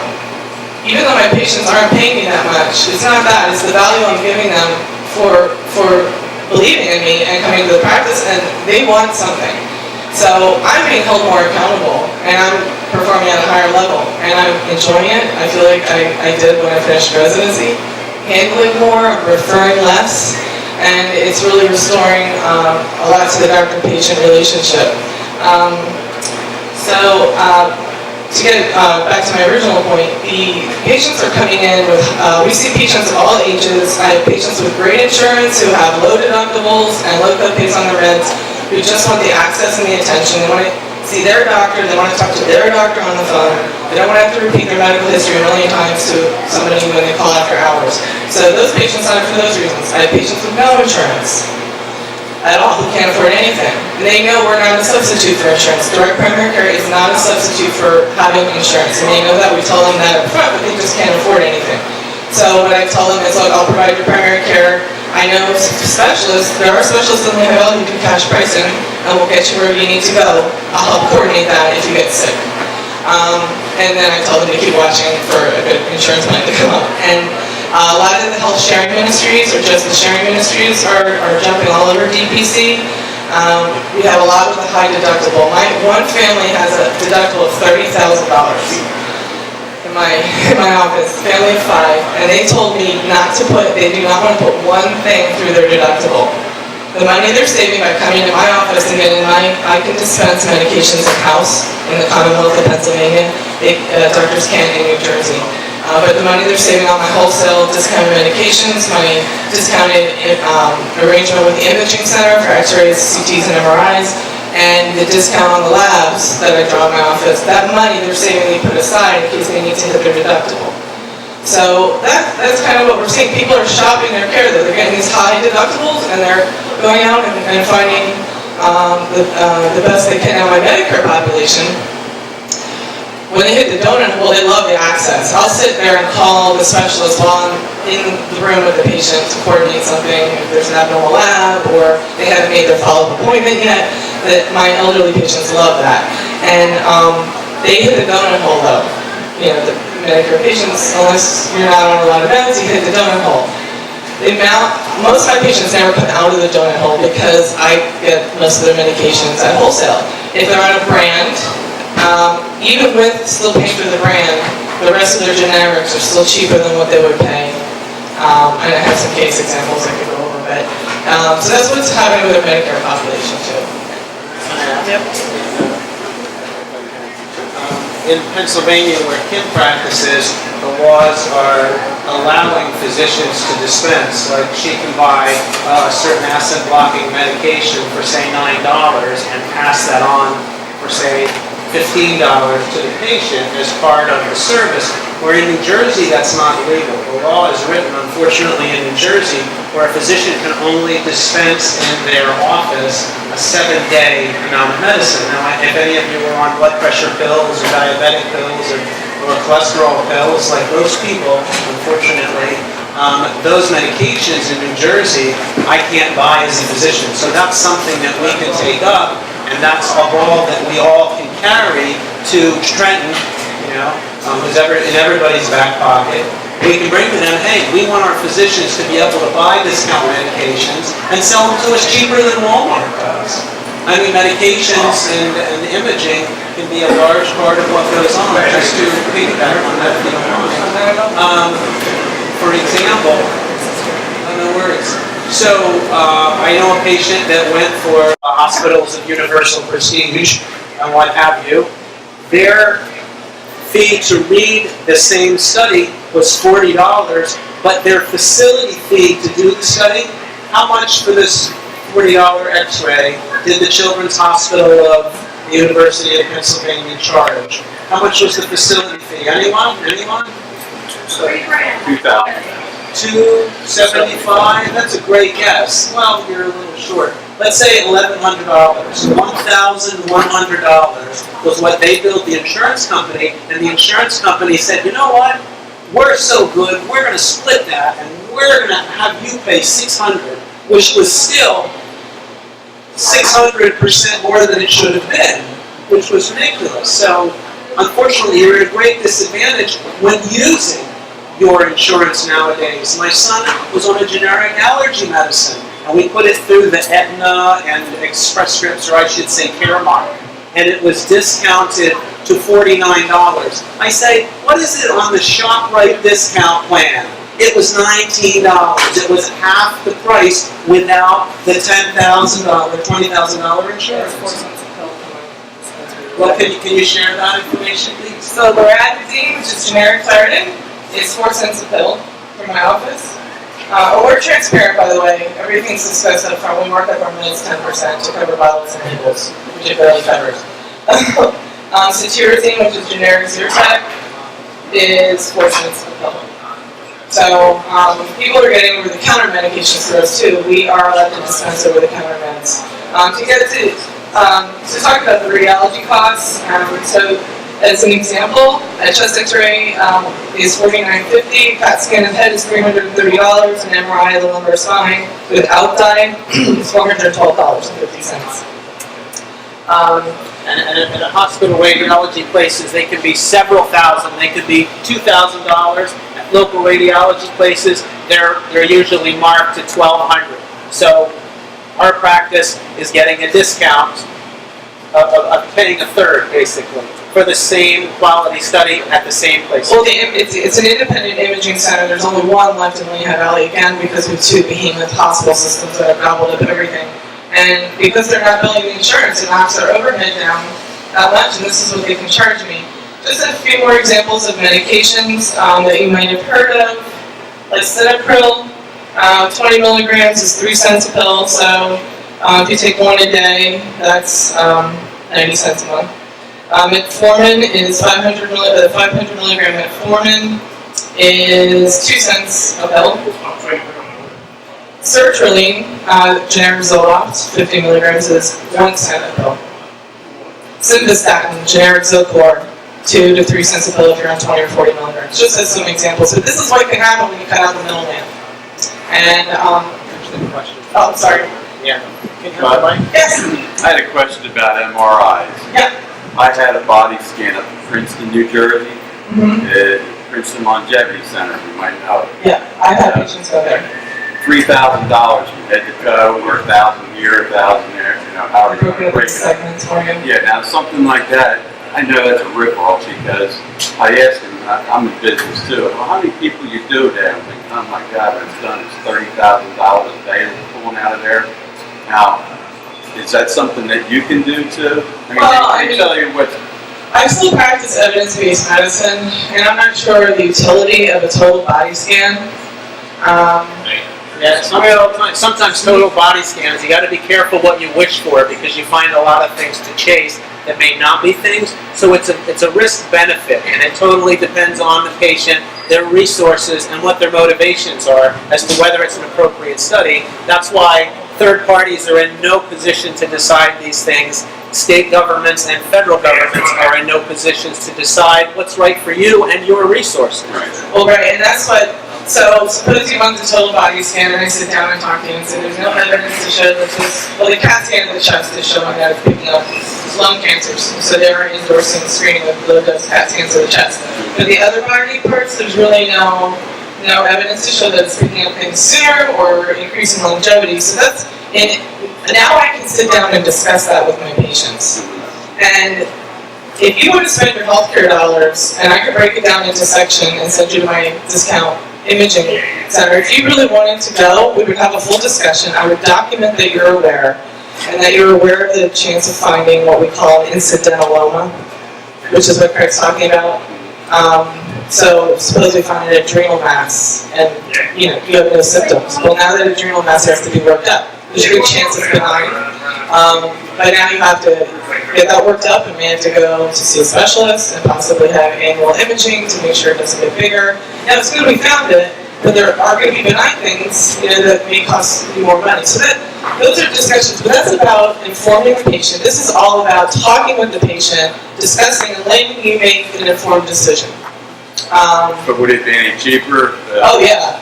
Even though my patients aren't paying me that much, it's not that, it's the value I'm giving them for believing in me and coming to the practice, and they want something. So I'm being held more accountable, and I'm performing at a higher level, and I'm enjoying it. I feel like I did when I finished residency. Handling more, referring less, and it's really restoring a lot to the doctor-patient relationship. To get back to my original point, the patients are coming in with, we see patients of all ages. I have patients with great insurance who have low deductibles and low copays on their meds, who just want the access and the attention. They want to see their doctor, they want to talk to their doctor on the phone. They don't want to have to repeat their medical history a million times to somebody when they call after hours. So those patients sign up for those reasons. I have patients with no insurance at all who can't afford anything. And they know we're not a substitute for insurance. Direct primary care is not a substitute for having insurance. And they know that. We tell them that up front, but they just can't afford anything. So what I tell them is, look, I'll provide your primary care. I know specialists, there are specialists in Mullica Hill who do cash pricing, and we'll get you where you need to go. I'll help coordinate that if you get sick. And then I tell them to keep watching for a good insurance plan to come up. And a lot of the health sharing ministries, or just the sharing ministries, are jumping all over DPC. We have a lot with a high deductible. My one family has a deductible of $30,000 in my office, family of 5, and they told me they do not want to put one thing through their deductible. The money they're saving by coming to my office and getting I can dispense medications in-house in the Commonwealth of Pennsylvania. Doctors can't in New Jersey. But the money they're saving on my wholesale discounted medications, my discounted arrangement with the imaging center for x-rays, CTs, and MRIs, and the discount on the labs that I draw in my office, that money they're saving they put aside in case they need to hit their deductible. So that's kind of what we're seeing. People are shopping their care, though. They're getting these high deductibles, and they're going out and finding the best they can. Now, my Medicare population, when they hit the donut hole, they love the access. I'll sit there and call the specialist while I'm in the room with the patient to coordinate something, if there's an abnormal lab, or they haven't made their follow-up appointment yet. That my elderly patients love that. And they hit the donut hole, though. You know, the Medicare patients, unless you're not on a lot of meds, you hit the donut hole. Most of my patients never come out of the donut hole because I get most of their medications at wholesale. If they're on a brand, even with still paying for the brand, the rest of their generics are still cheaper than what they would pay. And I have some case examples I could go over, but so that's what's happening with the Medicare population too. Yep. In Pennsylvania, where Kim practices, the laws are allowing physicians to dispense. Like, she can buy a certain acid-blocking medication for, say, $9 and pass that on for, say, $15 to the patient as part of the service. Where in New Jersey, that's not legal. The law is written, unfortunately, in New Jersey, where a physician can only dispense in their office a 7-day amount of medicine. Now, if any of you are on blood pressure pills or diabetic pills or cholesterol pills, like most people, unfortunately, those medications in New Jersey, I can't buy as a physician. So that's something that we can take up, and that's a ball that we all can carry to Trenton, you know, who's in everybody's back pocket. We can bring to them, hey, we want our physicians to be able to buy discount medications and sell them to us cheaper than Walmart does. I mean, medications and imaging can be a large part of what goes on. Just to piggyback on that, if you don't mind. For example, no worries. So I know a patient that went for hospitals of universal prestige and what have you. Their fee to read the same study was $40, but their facility fee to do the study, how much for this $40 x-ray did the Children's Hospital of the University of Pennsylvania charge? How much was the facility fee? Anyone? $3,000. $275? That's a great guess. Well, you're a little short. Let's say $1,100. $1,100 was what they billed the insurance company, and the insurance company said, you know what? We're so good, we're going to split that, and we're going to have you pay $600, which was still 600% more than it should have been, which was ridiculous. So, unfortunately, you're at a great disadvantage when using your insurance nowadays. My son was on a generic allergy medicine, and we put it through the Aetna and Express Scripts, or I should say Caremark, and it was discounted to $49. I say, what is it on the ShopRite discount plan? It was $19. It was half the price without the $10,000, $20,000 insurance. Well, can you share that information, please? So loratadine, which is generic Claritin, is 4 cents a pill from my office. We're transparent, by the way. Everything's discussed up front. We mark up our minutes 10% to cover bottles and labels, which it barely covers. Cetirizine, which is generic Zyrtec, is 4 cents a pill. So people are getting over-the-counter medications for us too. We are allowed to dispense over-the-counter meds. To talk about the radiology costs, so as an example, a chest X-ray is $49.50, CAT scan of head is $330, and MRI of the lumbar spine without dye is $412.50. And at a hospital radiology places, they could be several thousand. They could be $2,000. At local radiology places, they're usually marked at $1,200. So our practice is getting a discount of paying a third, basically, for the same quality study at the same place. Well, it's an independent imaging center. There's only one left in Lehigh Valley, again, because we have 2 behemoth hospital systems that have gobbled up everything. And because they're not billing the insurance, it knocks their overhead down that much, and this is what they can charge me. Just a few more examples of medications that you might have heard of, like Cinepril. 20 milligrams is 3 cents a pill, so if you take 1 a day, that's 90 cents a month. Metformin is 500 milligram metformin is 2 cents a pill. Sertraline, generic Zoloft, 50 milligrams is 1 cent a pill. Simvastatin, generic Zocor, 2 to 3 cents a pill if you're on 20 or 40 milligrams. Just as some examples. But this is what can happen when you cut out the middleman. And, oh, sorry. Yeah. Yes. I had a question about MRIs. Yeah. I had a body scan up in Princeton, New Jersey, at Princeton Longevity Center, you might know it. Yeah, I've had patients go there. $3,000 from head to toe, or $1,000 here, $1,000 there, however you want to break it up. Segments for you. Yeah, now something like that, I know that's a rip-off because I asked him, I'm in business too, well, how many people you do that? I'm thinking, oh my God, it's done, it's $30,000 a day that's pulling out of there. Now, is that something that you can do too? I tell you what. I still practice evidence-based medicine, and I'm not sure of the utility of a total body scan. Sometimes total body scans, you got to be careful what you wish for because you find a lot of things to chase that may not be things. So it's a risk benefit, and it totally depends on the patient, their resources, and what their motivations are as to whether it's an appropriate study. That's why third parties are in no position to decide these things. State governments and federal governments are in no positions to decide what's right for you and your resources. Well, right, and that's what. So suppose you want the total body scan, and I sit down and talk to you and say, there's no evidence to show that this, well, the CAT scan of the chest is showing that it's picking up lung cancers, so they're endorsing the screening of low-dose CAT scans of the chest. For the other body parts, there's really no evidence to show that it's picking up things sooner or increasing longevity. So that's, and now I can sit down and discuss that with my patients. And if you want to spend your healthcare dollars, and I could break it down into section and send you to my discount imaging center, if you really wanted to go, we would have a full discussion. I would document that you're aware, and that you're aware of the chance of finding what we call an incidentaloma, which is what Craig's talking about. So suppose we find an adrenal mass, and you have no symptoms. Well, now that adrenal mass has to be worked up, there's a good chance it's benign. But now you have to get that worked up, and we have to go to see a specialist and possibly have annual imaging to make sure it doesn't get bigger. Now it's good we found it, but there are going to be benign things, that may cost you more money. So those are discussions, but that's about informing the patient. This is all about talking with the patient, discussing, and letting you make an informed decision. But would it be any cheaper? Oh yeah.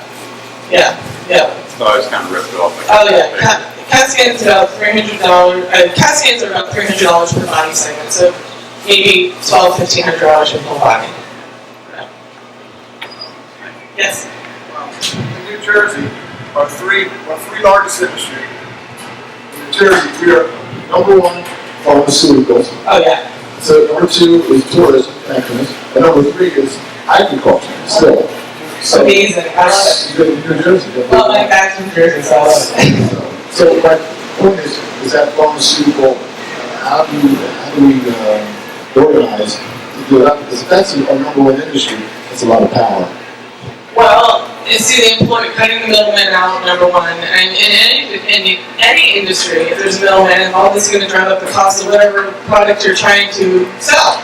So I was kind of ripped off. Oh yeah. CAT scans about $300. CAT scans are about $300 per body segment, so maybe $1,200–1,500 per whole body. Yes. In New Jersey, our three largest industry. In New Jersey, we are number one, pharmaceuticals. Oh, yeah. So number two is tourism, thankfulness. And number three is agriculture, still. So, Amazing. I love it. you go to New Jersey. Well, my dad's from Jersey, so I love it. So my point is that pharmaceutical, how do we organize to do that? Because if that's our number one industry, that's a lot of power. Well, see, the employee, cutting the middleman out, number one, and in any industry, if there's a middleman involved, it's going to drive up the cost of whatever product you're trying to sell.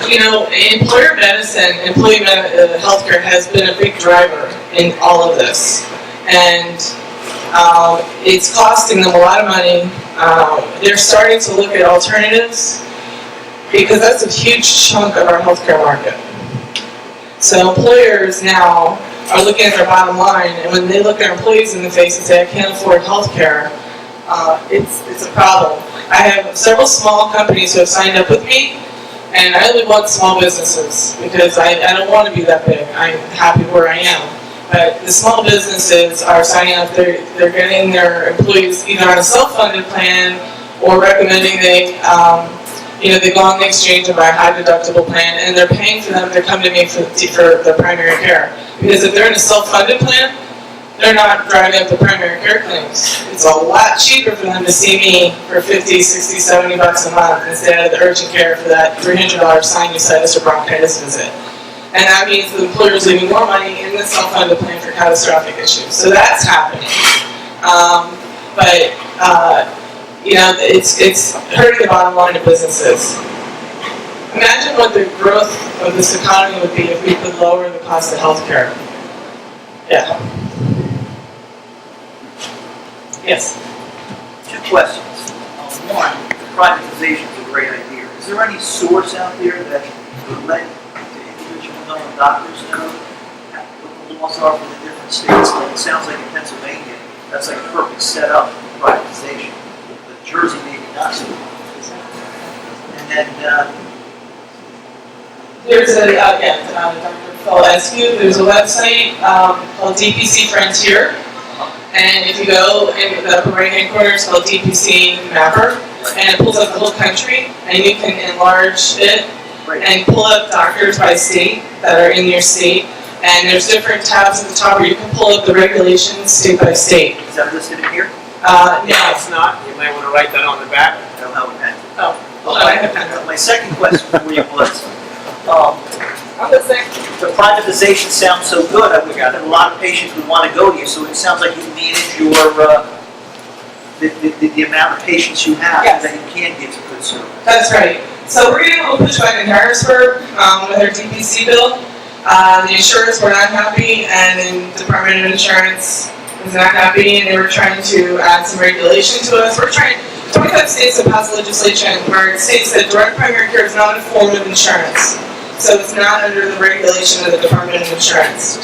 You know, employer medicine, healthcare has been a big driver in all of this, and it's costing them a lot of money. They're starting to look at alternatives because that's a huge chunk of our healthcare market. So employers now are looking at their bottom line, and when they look their employees in the face and say, I can't afford health care, it's a problem. I have several small companies who have signed up with me, and I only want small businesses because I don't want to be that big. I'm happy where I am. But the small businesses are signing up, they're getting their employees either on a self-funded plan or recommending they go on the exchange and buy a high-deductible plan, and they're paying for them to come to me for their primary care. Because if they're in a self-funded plan, they're not driving up the primary care claims. It's a lot cheaper for them to see me for $50, $60, $70 a month instead of the urgent care for that $300 sinusitis or bronchitis visit. And that means the employer's leaving more money in the self-funded plan for catastrophic issues. So that's happening. It's hurting the bottom line of businesses. Imagine what the growth of this economy would be if we could lower the cost of healthcare. Yeah. Yes. Two questions. One, privatization is a great idea. Is there any source out there that would let the individual known doctors know what the laws are for the different states? Like it sounds like in Pennsylvania, that's like a perfect setup for privatization. But Jersey maybe not so. And then there's Dr. Phil Eskew, there's a website called DPC Frontier. And if you go in the upper right-hand corner, it's called DPC Mapper, and it pulls up the whole country, and you can enlarge it and pull up doctors by state that are in your state. And there's different tabs at the top where you can pull up the regulations state by state. is that listed in here? No, It's not, you might want to write that on the back. I don't have a pen. Hold on, I have a pen. My second question for you was, I'm listening. the privatization sounds so good. I would have a lot of patients would want to go to you. So it sounds like you manage your the amount of patients you have Yes. that you can give to good service. That's right. So we're getting a little pushback in Harrisburg with our DPC bill. The insurers were not happy, and the Department of Insurance was not happy, and they were trying to add some regulation to us. 25 states have passed legislation where it states that direct primary care is not a form of insurance. So it's not under the regulation of the Department of Insurance.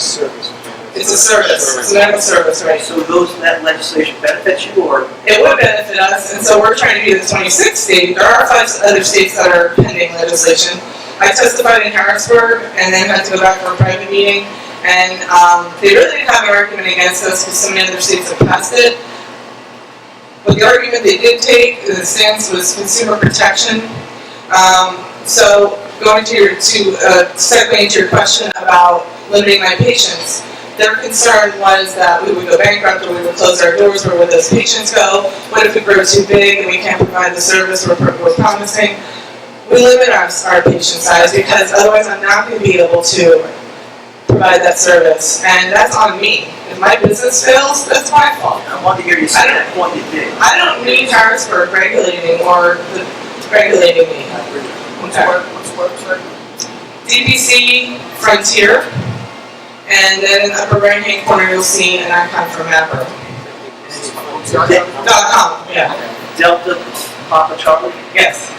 It's a service. It's a medical service, right? So that legislation benefits you, or It would benefit us, and so we're trying to be the 26th state. There are 5 other states that are pending legislation. I testified in Harrisburg and then had to go back for a private meeting, and they really didn't have an argument against us because so many other states have passed it. But the argument they did take, the stance was consumer protection. So going to segueing into your question about limiting my patients, their concern was that we would go bankrupt or we would close our doors. Where would those patients go? What if we grow too big and we can't provide the service we're promising? We limit our patient size because otherwise I'm not going to be able to provide that service, and that's on me. If my business fails, that's my fault. I wanted to hear you say that point you did. I don't need Harrisburg regulating regulating me. What's the website? DPC Frontier, and then in the upper right-hand corner you'll see an icon for Mapper. .com. Yeah. Delta Papa Charlie? Yes.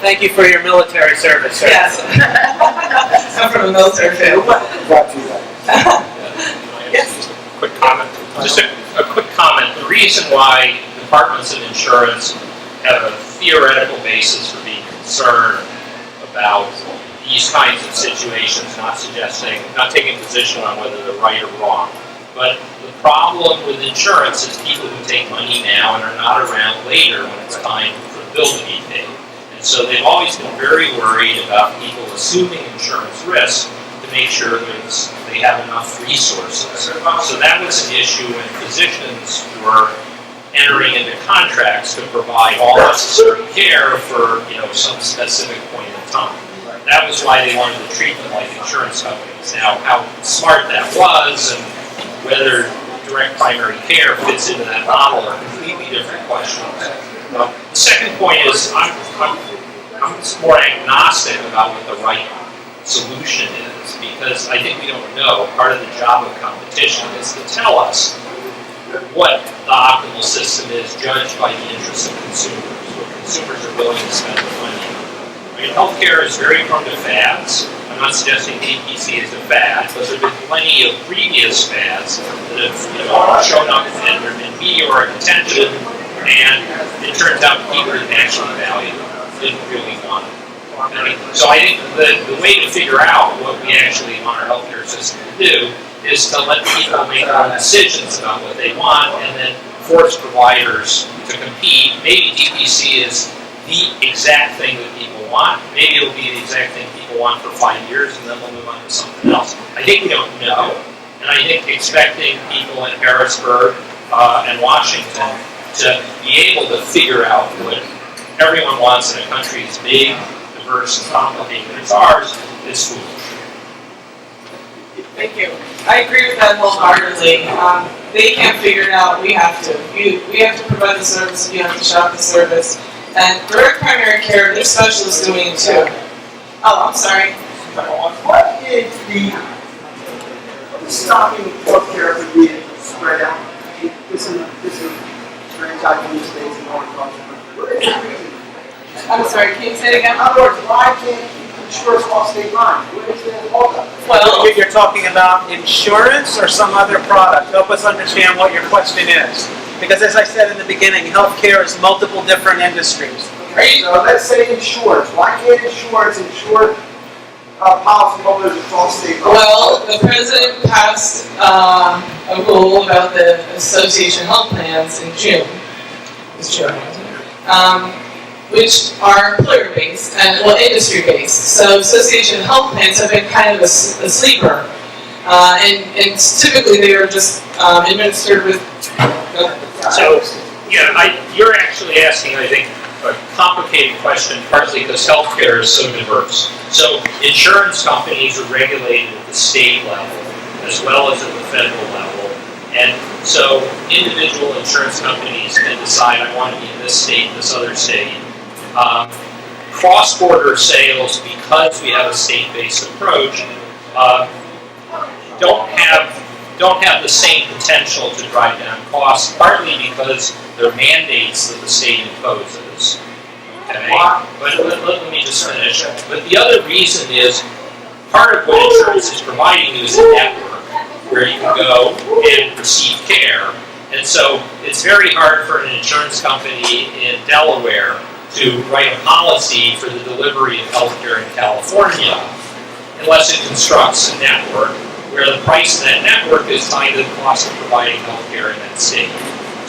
Thank you for your military service, sir. Yes. I'm from a military family. Yes. Quick comment. Just a quick comment. The reason why departments of insurance have a theoretical basis for being concerned about the these kinds of situations, not taking a position on whether they're right or wrong. But the problem with insurance is people who take money now and are not around later when it's time for the bill to be paid. And so they've always been very worried about people assuming insurance risk to make sure that they have enough resources. So that was an issue when physicians were entering into contracts to provide all necessary care for some specific point in time. That was why they wanted to treat them like insurance companies. Now, how smart that was and whether direct primary care fits into that model are completely different questions. The second point is I'm more agnostic about what the right solution is because I think we don't know. Part of the job of competition is to tell us what the optimal system is judged by the interests of consumers, what consumers are willing to spend the money on. Healthcare is very prone to fads. I'm not suggesting DPC is a fad, but there have been plenty of previous fads that have shown up and there have been meteoric attention, and it turns out people didn't actually value it, didn't really want it. So I think the way to figure out what we actually want our healthcare system to do is to let people make their own decisions about what they want and then force providers to compete. Maybe DPC is the exact thing that people want. Maybe it'll be the exact thing people want for 5 years and then we'll move on to something else. I think we don't know. And I think expecting people in Harrisburg and Washington to be able to figure out what everyone wants in a country as big, diverse, and complicated as ours is foolish. Thank you. I agree with that wholeheartedly. They can't figure it out. We have to. We have to provide the service. You have to shop the service. And direct primary care, their specialists doing it too. Oh, I'm sorry. What is the stopping healthcare from being spread out? This is franchise in these states and all across the country. What is the reason? I'm sorry, can you say it again? In other words, why can't insurance off state lines? What is the holdup? Well, You're talking about insurance or some other product? Help us understand what your question is. Because as I said in the beginning, healthcare is multiple different industries. Okay, so let's say insurance. Why can't insurance insure policyholders across state lines? well, the president passed a rule about the association health plans in June. It's June, which are employer-based and industry-based. So association health plans have been kind of a sleeper, and typically they are just administered with. So, you're actually asking, I think, a complicated question, partly because healthcare is so diverse. So, insurance companies are regulated at the state level as well as at the federal level. And so, individual insurance companies can decide, I want to be in this state, this other state. Cross-border sales, because we have a state-based approach, don't have the same potential to drive down costs, partly because they're mandates that the state imposes. Okay? But let me just finish. But the other reason is, part of what insurance is providing you is a network where you can go and receive care. And so it's very hard for an insurance company in Delaware to write a policy for the delivery of healthcare in California unless it constructs a network where the price of that network is tied to the cost of providing healthcare in that state.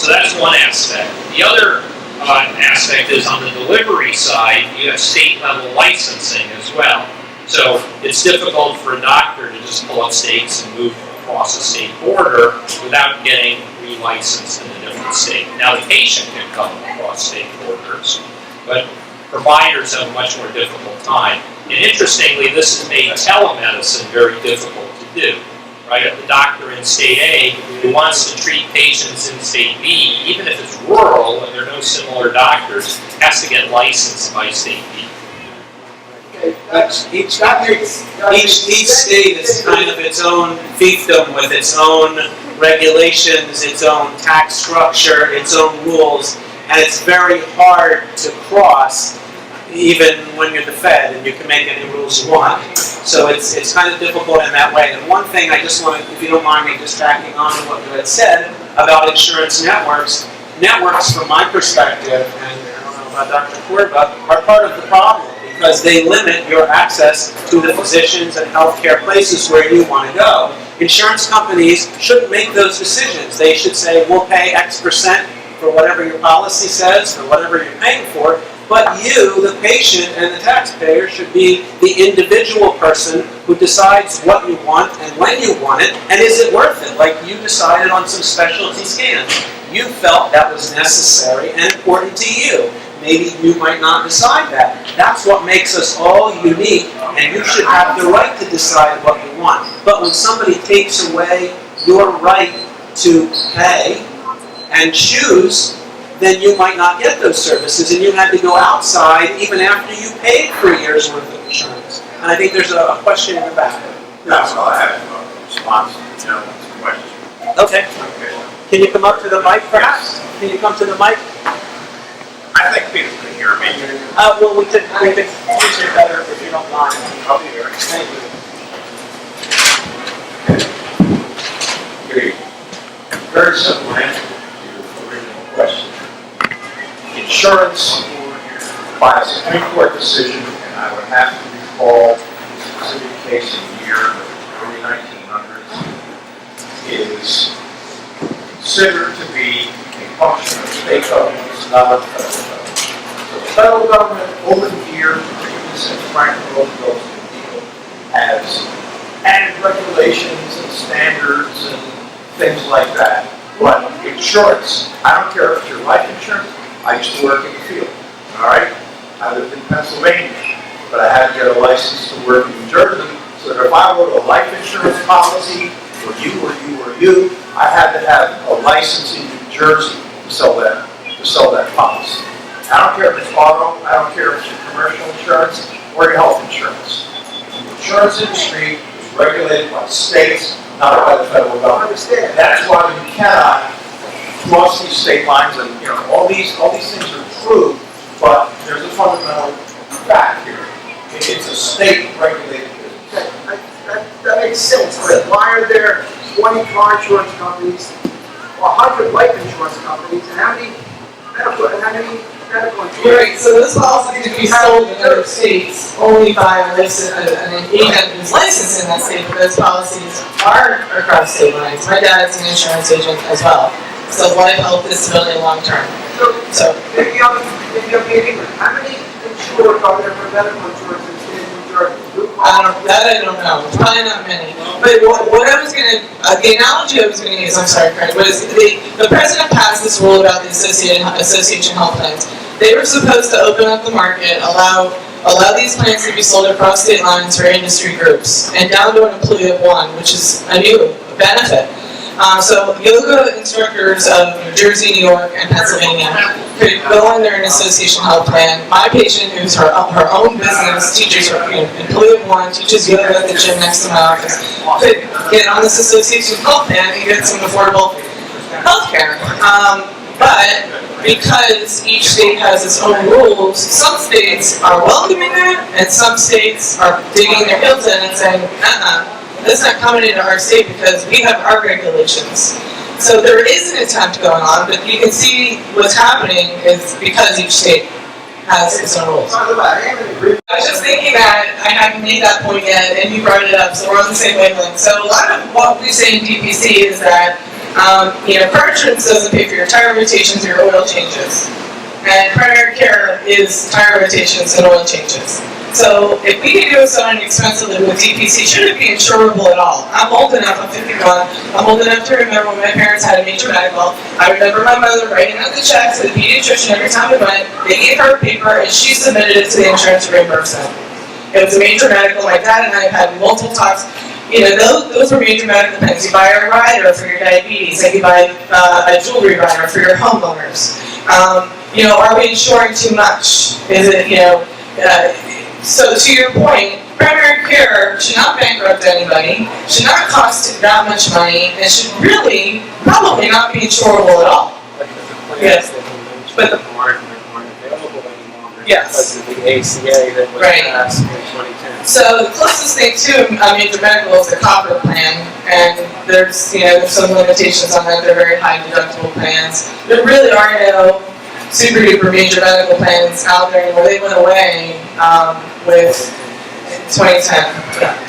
So that's one aspect. The other aspect is on the delivery side, you have state-level licensing as well. So it's difficult for a doctor to just pull up stakes and move across a state border without getting re-licensed in a different state. Now the patient can come across state borders, but providers have a much more difficult time. And interestingly, this has made telemedicine very difficult to do. Right? The doctor in state A who wants to treat patients in state B, even if it's rural and there are no similar doctors, has to get licensed by state B. Each state is kind of its own fiefdom with its own regulations, its own tax structure, its own rules, and it's very hard to cross even when you're the Fed and you can make any rules you want. So it's kind of difficult in that way. And one thing I just want to, if you don't mind me just tacking on to what you had said about insurance networks from my perspective, and I don't know about Dr. Korba, are part of the problem because they limit your access to the physicians and healthcare places where you want to go. Insurance companies shouldn't make those decisions. They should say, we'll pay X percent for whatever your policy says, for whatever you're paying for, but you, the patient and the taxpayer, should be the individual person who decides what you want and when you want it, and is it worth it? Like you decided on some specialty scans. You felt that was necessary and important to you. Maybe you might not decide that. That's what makes us all unique, and you should have the right to decide what you want. But when somebody takes away your right to pay and choose, then you might not get those services, and you had to go outside even after you paid for a year's worth of insurance. And I think there's a question in the back. That's all I have, response to the gentleman's question. Okay. Can you come up to the mic, perhaps? Can you come to the mic? I think people can hear me. Well, we could use it better if you don't mind. I'll be here. Thank you. Good evening. Very simple answer to your original question. Insurance, by a Supreme Court decision, and I would have to recall a specific case in the year of the early 1900s, is considered to be a function of state governments, not of federal government. So the federal government over the years, particularly since Franklin Roosevelt's New Deal, has added regulations and standards and things like that. But insurance, I don't care if it's your life insurance. I used to work in the field, all right? I lived in Pennsylvania, but I had to get a license to work in New Jersey, so that if I wrote a life insurance policy for you or you or you, I had to have a license in New Jersey to sell that policy. I don't care if it's auto, I don't care if it's your commercial insurance or your health insurance. The insurance industry is regulated by states, not by the federal government. I understand. That's why you cannot cross these state lines, and all these things are true, but there's a fundamental fact here. It's a state-regulated business. That makes sense, but why are there 20 car insurance companies, 100 life insurance companies, and how many medical insurance? Right, so those policies can be sold in other states only by an agent who's licensed in that state, but those policies are across state lines. My dad's an insurance agent as well. So life, health, disability, long term. So Maybe I'm getting it. How many insurers are there for medical insurance in the state of New Jersey? I don't know. Probably not many. But what I was the analogy I was gonna use, I'm sorry, Craig, was the president passed this rule about the association health plans. They were supposed to open up the market, allow these plans to be sold across state lines for industry groups, and down to an employee of one, which is a new benefit. So yoga instructors of New Jersey, New York, and Pennsylvania could go on there an association health plan. My patient, who's her own business, teaches her employee of one, teaches yoga at the gym next to my office, could get on this association health plan and get some affordable health care. But because each state has its own rules, some states are welcoming that, and some states are digging their heels in and saying, that's not coming into our state because we have our regulations. So there is an attempt going on, but you can see what's happening is because each state has its own rules. I was just thinking that I hadn't made that point yet, and you brought it up, so we're on the same wavelength. So a lot of what we say in DPC is that car insurance doesn't pay for your tire rotations or your oil changes. And primary care is tire rotations and oil changes. So if we can do something expensively with DPC, should it be insurable at all? I'm old enough, I'm 51, I'm old enough to remember when my parents had a major medical. I remember my mother writing out the checks to the pediatrician every time we went. They gave her a paper and she submitted it to the insurance reimbursement. It was a major medical. My dad and I have had multiple talks. Those were major medical things. You buy a rider for your diabetes, and you buy a jewelry rider for your homeowners. Are we insuring too much? Is it, so to your point, primary care should not bankrupt anybody, should not cost that much money, and should really probably not be insurable at all. Yes. But the aren't available any longer yes. because of the ACA that was passed in 2010. So the closest thing to a major medical is the copper plan, and there's some limitations on that. They're very high deductible plans. There really are no super duper major medical plans out there where they went away with 2010.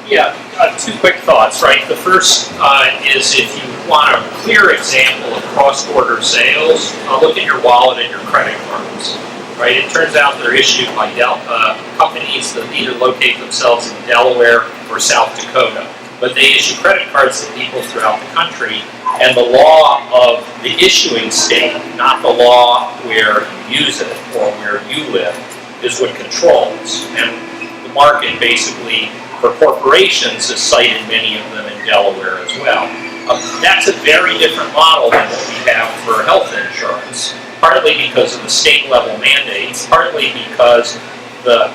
Yeah, two quick thoughts, right? The first is if you want a clear example of cross-border sales, look at your wallet and your credit cards, right? It turns out they're issued by companies that either locate themselves in Delaware or South Dakota, but they issue credit cards to people throughout the country, and the law of the issuing state, not the law where you use it or where you live, is what controls. And the market basically for corporations has cited many of them in Delaware as well. That's a very different model than what we have for health insurance, partly because of the state level mandates, partly because the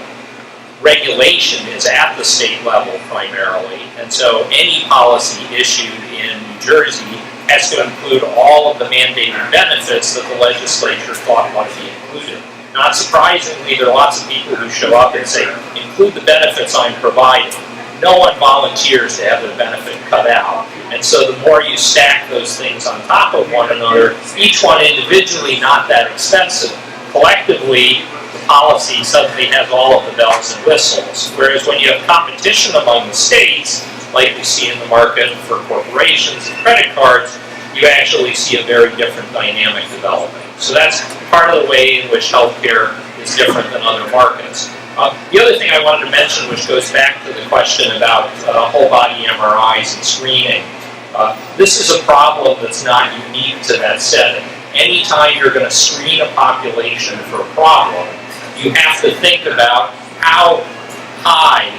regulation is at the state level primarily, and so any policy issued in New Jersey has to include all of the mandated benefits that the legislature thought ought to be included. Not surprisingly, there are lots of people who show up and say, include the benefits I'm providing. No one volunteers to have their benefit cut out. And so the more you stack those things on top of one another, each one individually not that expensive. Collectively, the policy suddenly has all of the bells and whistles. Whereas when you have competition among the states, like we see in the market for corporations and credit cards, you actually see a very different dynamic developing. So that's part of the way in which healthcare is different than other markets. The other thing I wanted to mention, which goes back to the question about whole body MRIs and screening, this is a problem that's not unique to that setting. Anytime you're going to screen a population for a problem, you have to think about how high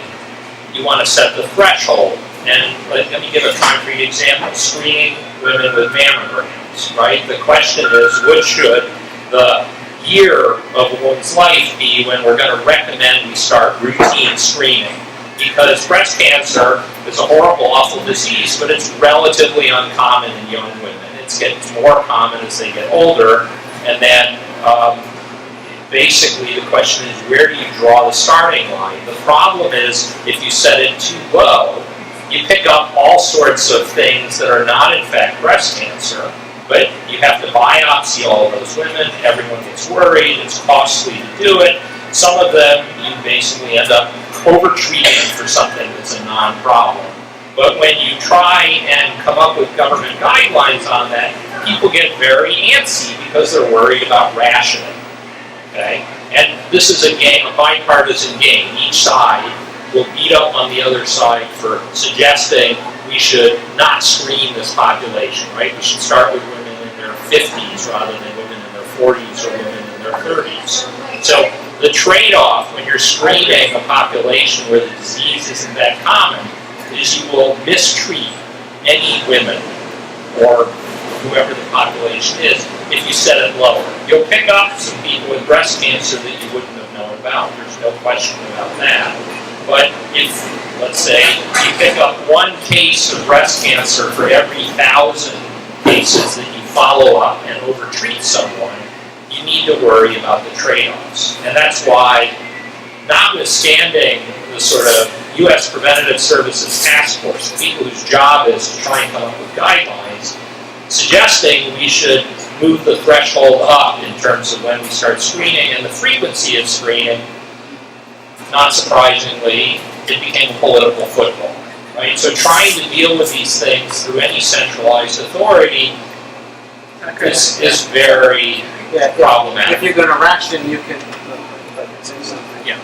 you want to set the threshold. And let me give a concrete example. Screening women with mammograms, right? The question is, what should the year of a woman's life be when we're going to recommend we start routine screening? Because breast cancer is a horrible, awful disease, but it's relatively uncommon in young women. It gets more common as they get older, and then basically the question is, where do you draw the starting line? The problem is, if you set it too low, you pick up all sorts of things that are not in fact breast cancer, but you have to biopsy all of those women, everyone gets worried, it's costly to do it. Some of them you basically end up over-treating for something that's a non-problem. But when you try and come up with government guidelines on that, people get very antsy because they're worried about rationing. Okay? And this is a game, a bipartisan game. Each side will beat up on the other side for suggesting we should not screen this population, right? We should start with women in their 50s rather than women in their 40s or women in their 30s. So the trade-off when you're screening a population where the disease isn't that common is you will mistreat any women or whoever the population is if you set it lower. You'll pick up some people with breast cancer that you wouldn't have known about. There's no question about that. But if, let's say, you pick up one case of breast cancer for every 1,000 cases that you follow up and overtreat someone, you need to worry about the trade-offs. And that's why, notwithstanding the sort of U.S. Preventative Services Task Force, people whose job is to try and come up with guidelines, suggesting we should move the threshold up in terms of when we start screening and the frequency of screening, not surprisingly, it became a political football, right? So trying to deal with these things through any centralized authority is very problematic. If you're going to ration, you can say something. Yeah.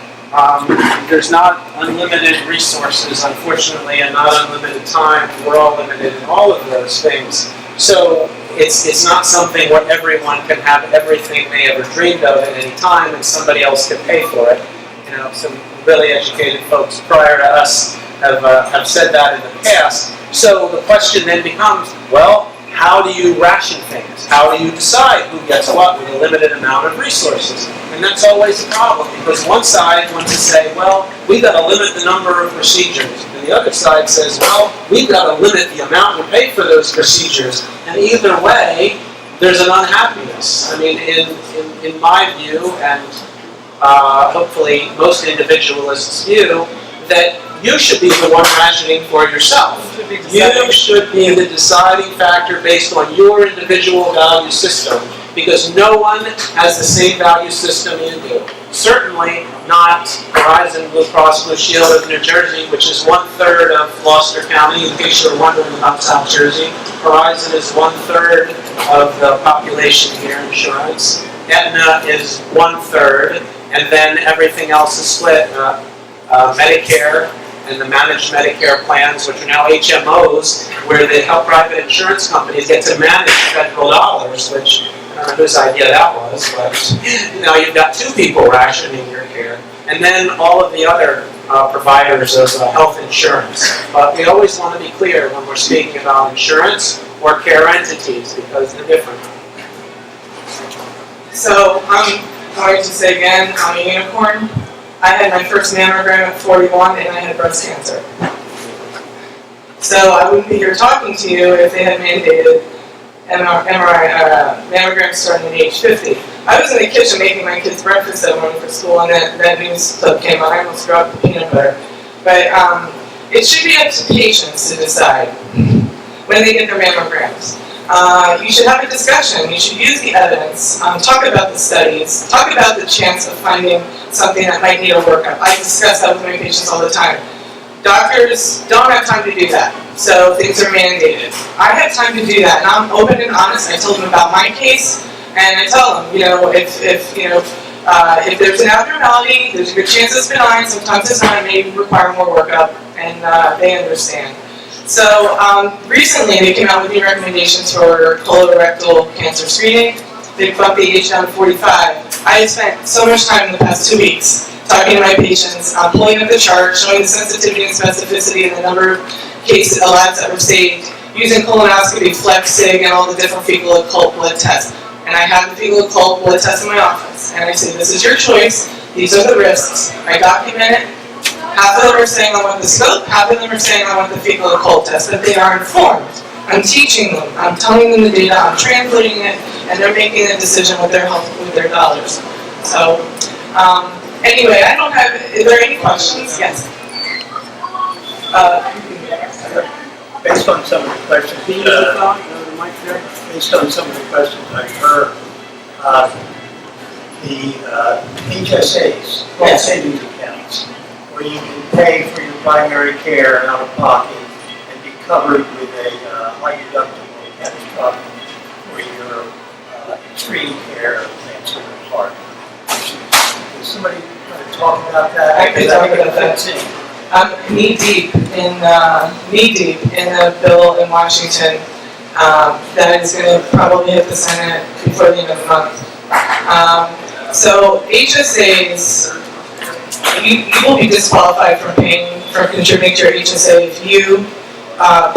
There's not unlimited resources, unfortunately, and not unlimited time. We're all limited in all of those things. So it's not something where everyone can have everything they ever dreamed of at any time, and somebody else can pay for it. You know, some really educated folks prior to us have said that in the past. So the question then becomes, well, how do you ration things? How do you decide who gets what with a limited amount of resources? And that's always a problem, because one side wants to say, well, we've got to limit the number of procedures. And the other side says, well, we've got to limit the amount we pay for those procedures. And either way, there's an unhappiness. I mean, in my view, and hopefully most individualists' view, that you should be the one rationing for yourself. You should be the deciding factor based on your individual value system, because no one has the same value system you do. Certainly not Horizon Blue Cross Blue Shield of New Jersey, which is 1/3 of Gloucester County, in case you're wondering about South Jersey. Horizon is 1/3 of the population here, insurance. Aetna is 1/3, and then everything else is split. Medicare and the managed Medicare plans, which are now HMOs, where they help private insurance companies get to manage federal dollars, which I don't know whose idea that was, but now you've got two people rationing your care. And then all of the other providers of health insurance. But we always want to be clear when we're speaking about insurance or care entities, because they're different. So I'm going to say again, I'm a unicorn. I had my first mammogram at 41 and I had breast cancer. So I wouldn't be here talking to you if they had mandated mammograms starting at age 50. I was in the kitchen making my kids breakfast that morning for school, and that news clip came on. I almost dropped the peanut butter. But it should be up to patients to decide when they get their mammograms. You should have a discussion. You should use the evidence. Talk about the studies. Talk about the chance of finding something that might need a workup. I discuss that with my patients all the time. Doctors don't have time to do that, so things are mandated. I have time to do that, and I'm open and honest. I told them about my case, and I tell them, if there's an abnormality, there's a good chance it's benign. Sometimes it's not. It may require more workup, and they understand. So recently, they came out with new recommendations for colorectal cancer screening. They bumped the age down to 45. I have spent so much time in the past 2 weeks talking to my patients, pulling up the chart, showing the sensitivity and specificity and the number of cases, labs that were saved, using colonoscopy, flex, SIG, and all the different fecal occult blood tests. And I have the fecal occult blood test in my office. And I say, this is your choice. These are the risks. I document it. Half of them are saying I want the scope, half of them are saying I want the fecal occult test, but they are informed. I'm teaching them, I'm telling them the data, I'm translating it, and they're making a decision with their health, with their dollars. So, anyway, I don't have, is there any questions? Yes. Based on some of the questions, based on some of the questions I've heard, the HSAs, health savings accounts, where you can pay for your primary care out of pocket and be covered with a high deductible catastrophic for your extreme care of cancer and heart issues. Can somebody talk about that? I can talk about that. I'm knee deep in the bill in Washington that is going to probably hit the Senate before the end of the month. So HSAs, you will be disqualified from contributing to your HSA if you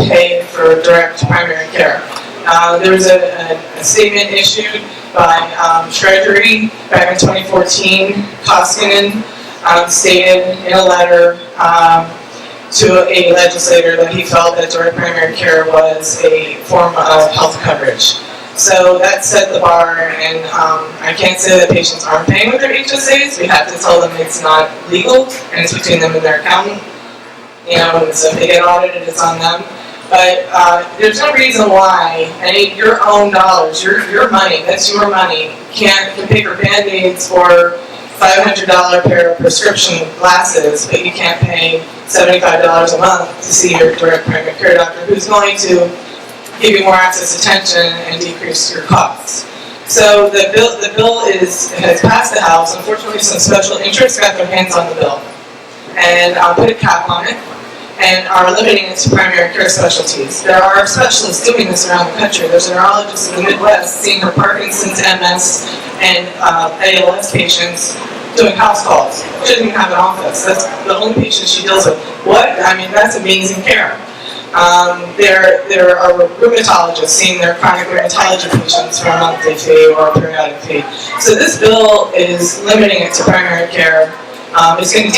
pay for direct primary care. There was a statement issued by Treasury back in 2014. Koskinen stated in a letter to a legislator that he felt that direct primary care was a form of health coverage. So that set the bar, and I can't say that patients aren't paying with their HSAs. We have to tell them it's not legal, and it's between them and their accountant. So if they get audited, it's on them. But there's no reason why your own dollars, your money, that's your money, can pay for Band-Aids or $500 pair of prescription glasses, but you can't pay $75 a month to see your direct primary care doctor, who's going to give you more access, attention, and decrease your costs. So the bill has passed the House. Unfortunately, some special interests got their hands on the bill and put a cap on it and are limiting it to primary care specialties. There are specialists doing this around the country. There's a neurologist in the Midwest seeing her Parkinson's, MS, and ALS patients doing house calls. She doesn't even have an office. That's the only patient she deals with. That's amazing care. There are rheumatologists seeing their chronic rheumatology patients for a monthly fee or a periodic fee. So this bill is limiting it to primary care. It's going to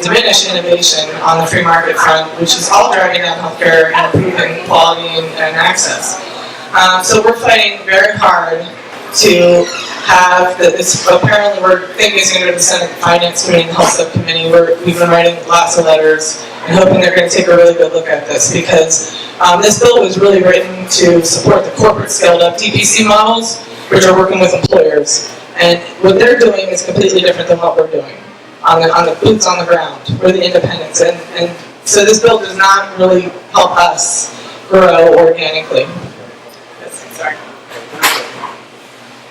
diminish innovation on the free market front, which is all driving down healthcare and improving quality and access. So we're fighting very hard to have this. Apparently, we're thinking it's going to go to the Senate Finance Committee and the Health Subcommittee. We've been writing lots of letters and hoping they're going to take a really good look at this, because this bill was really written to support the corporate scaled up DPC models, which are working with employers. And what they're doing is completely different than what we're doing on the boots on the ground. We're the independents, and so this bill does not really help us grow organically. Sorry.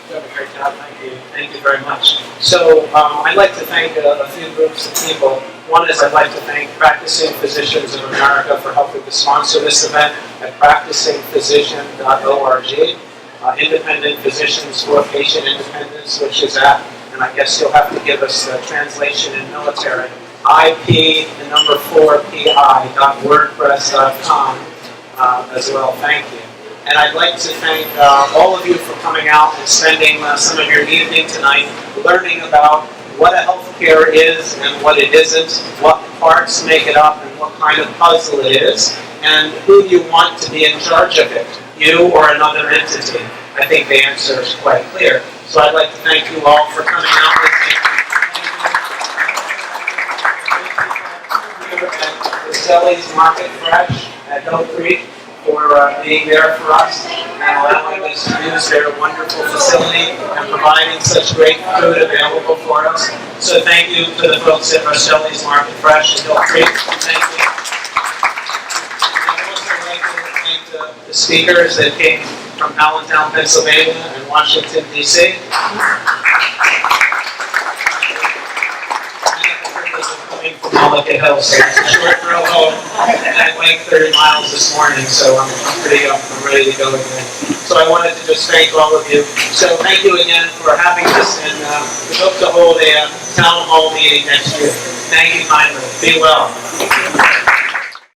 You have a great job. Thank you. Thank you very much. So I'd like to thank a few groups of people. One is I'd like to thank Practicing Physicians of America for helping to sponsor this event at practicingphysician.org. Independent Physicians for Patient Independence, which is at, and I guess you'll have to give us the translation in military, IP4PI.wordpress.com as well. Thank you. And I'd like to thank all of you for coming out and spending some of your evening tonight learning about what a healthcare is and what it isn't, what parts make it up and what kind of puzzle it is, and who you want to be in charge of it, you or another entity. I think the answer is quite clear. So I'd like to thank you all for coming out with me. And Selly's Market Fresh at Hill Creek for being there for us and allowing us to use their wonderful facility and providing such great food available for us. So thank you to the folks at Selly's Market Fresh at Hill Creek. Thank you. I'd also like to thank the speakers that came from Allentown, Pennsylvania and Washington, D.C. From Mullica Hill, so it's a short throw home. I went 30 miles this morning, so I'm ready to go again. So I wanted to just thank all of you. So thank you again for having us, and we hope to hold a town hall meeting next year. Thank you kindly. Be well.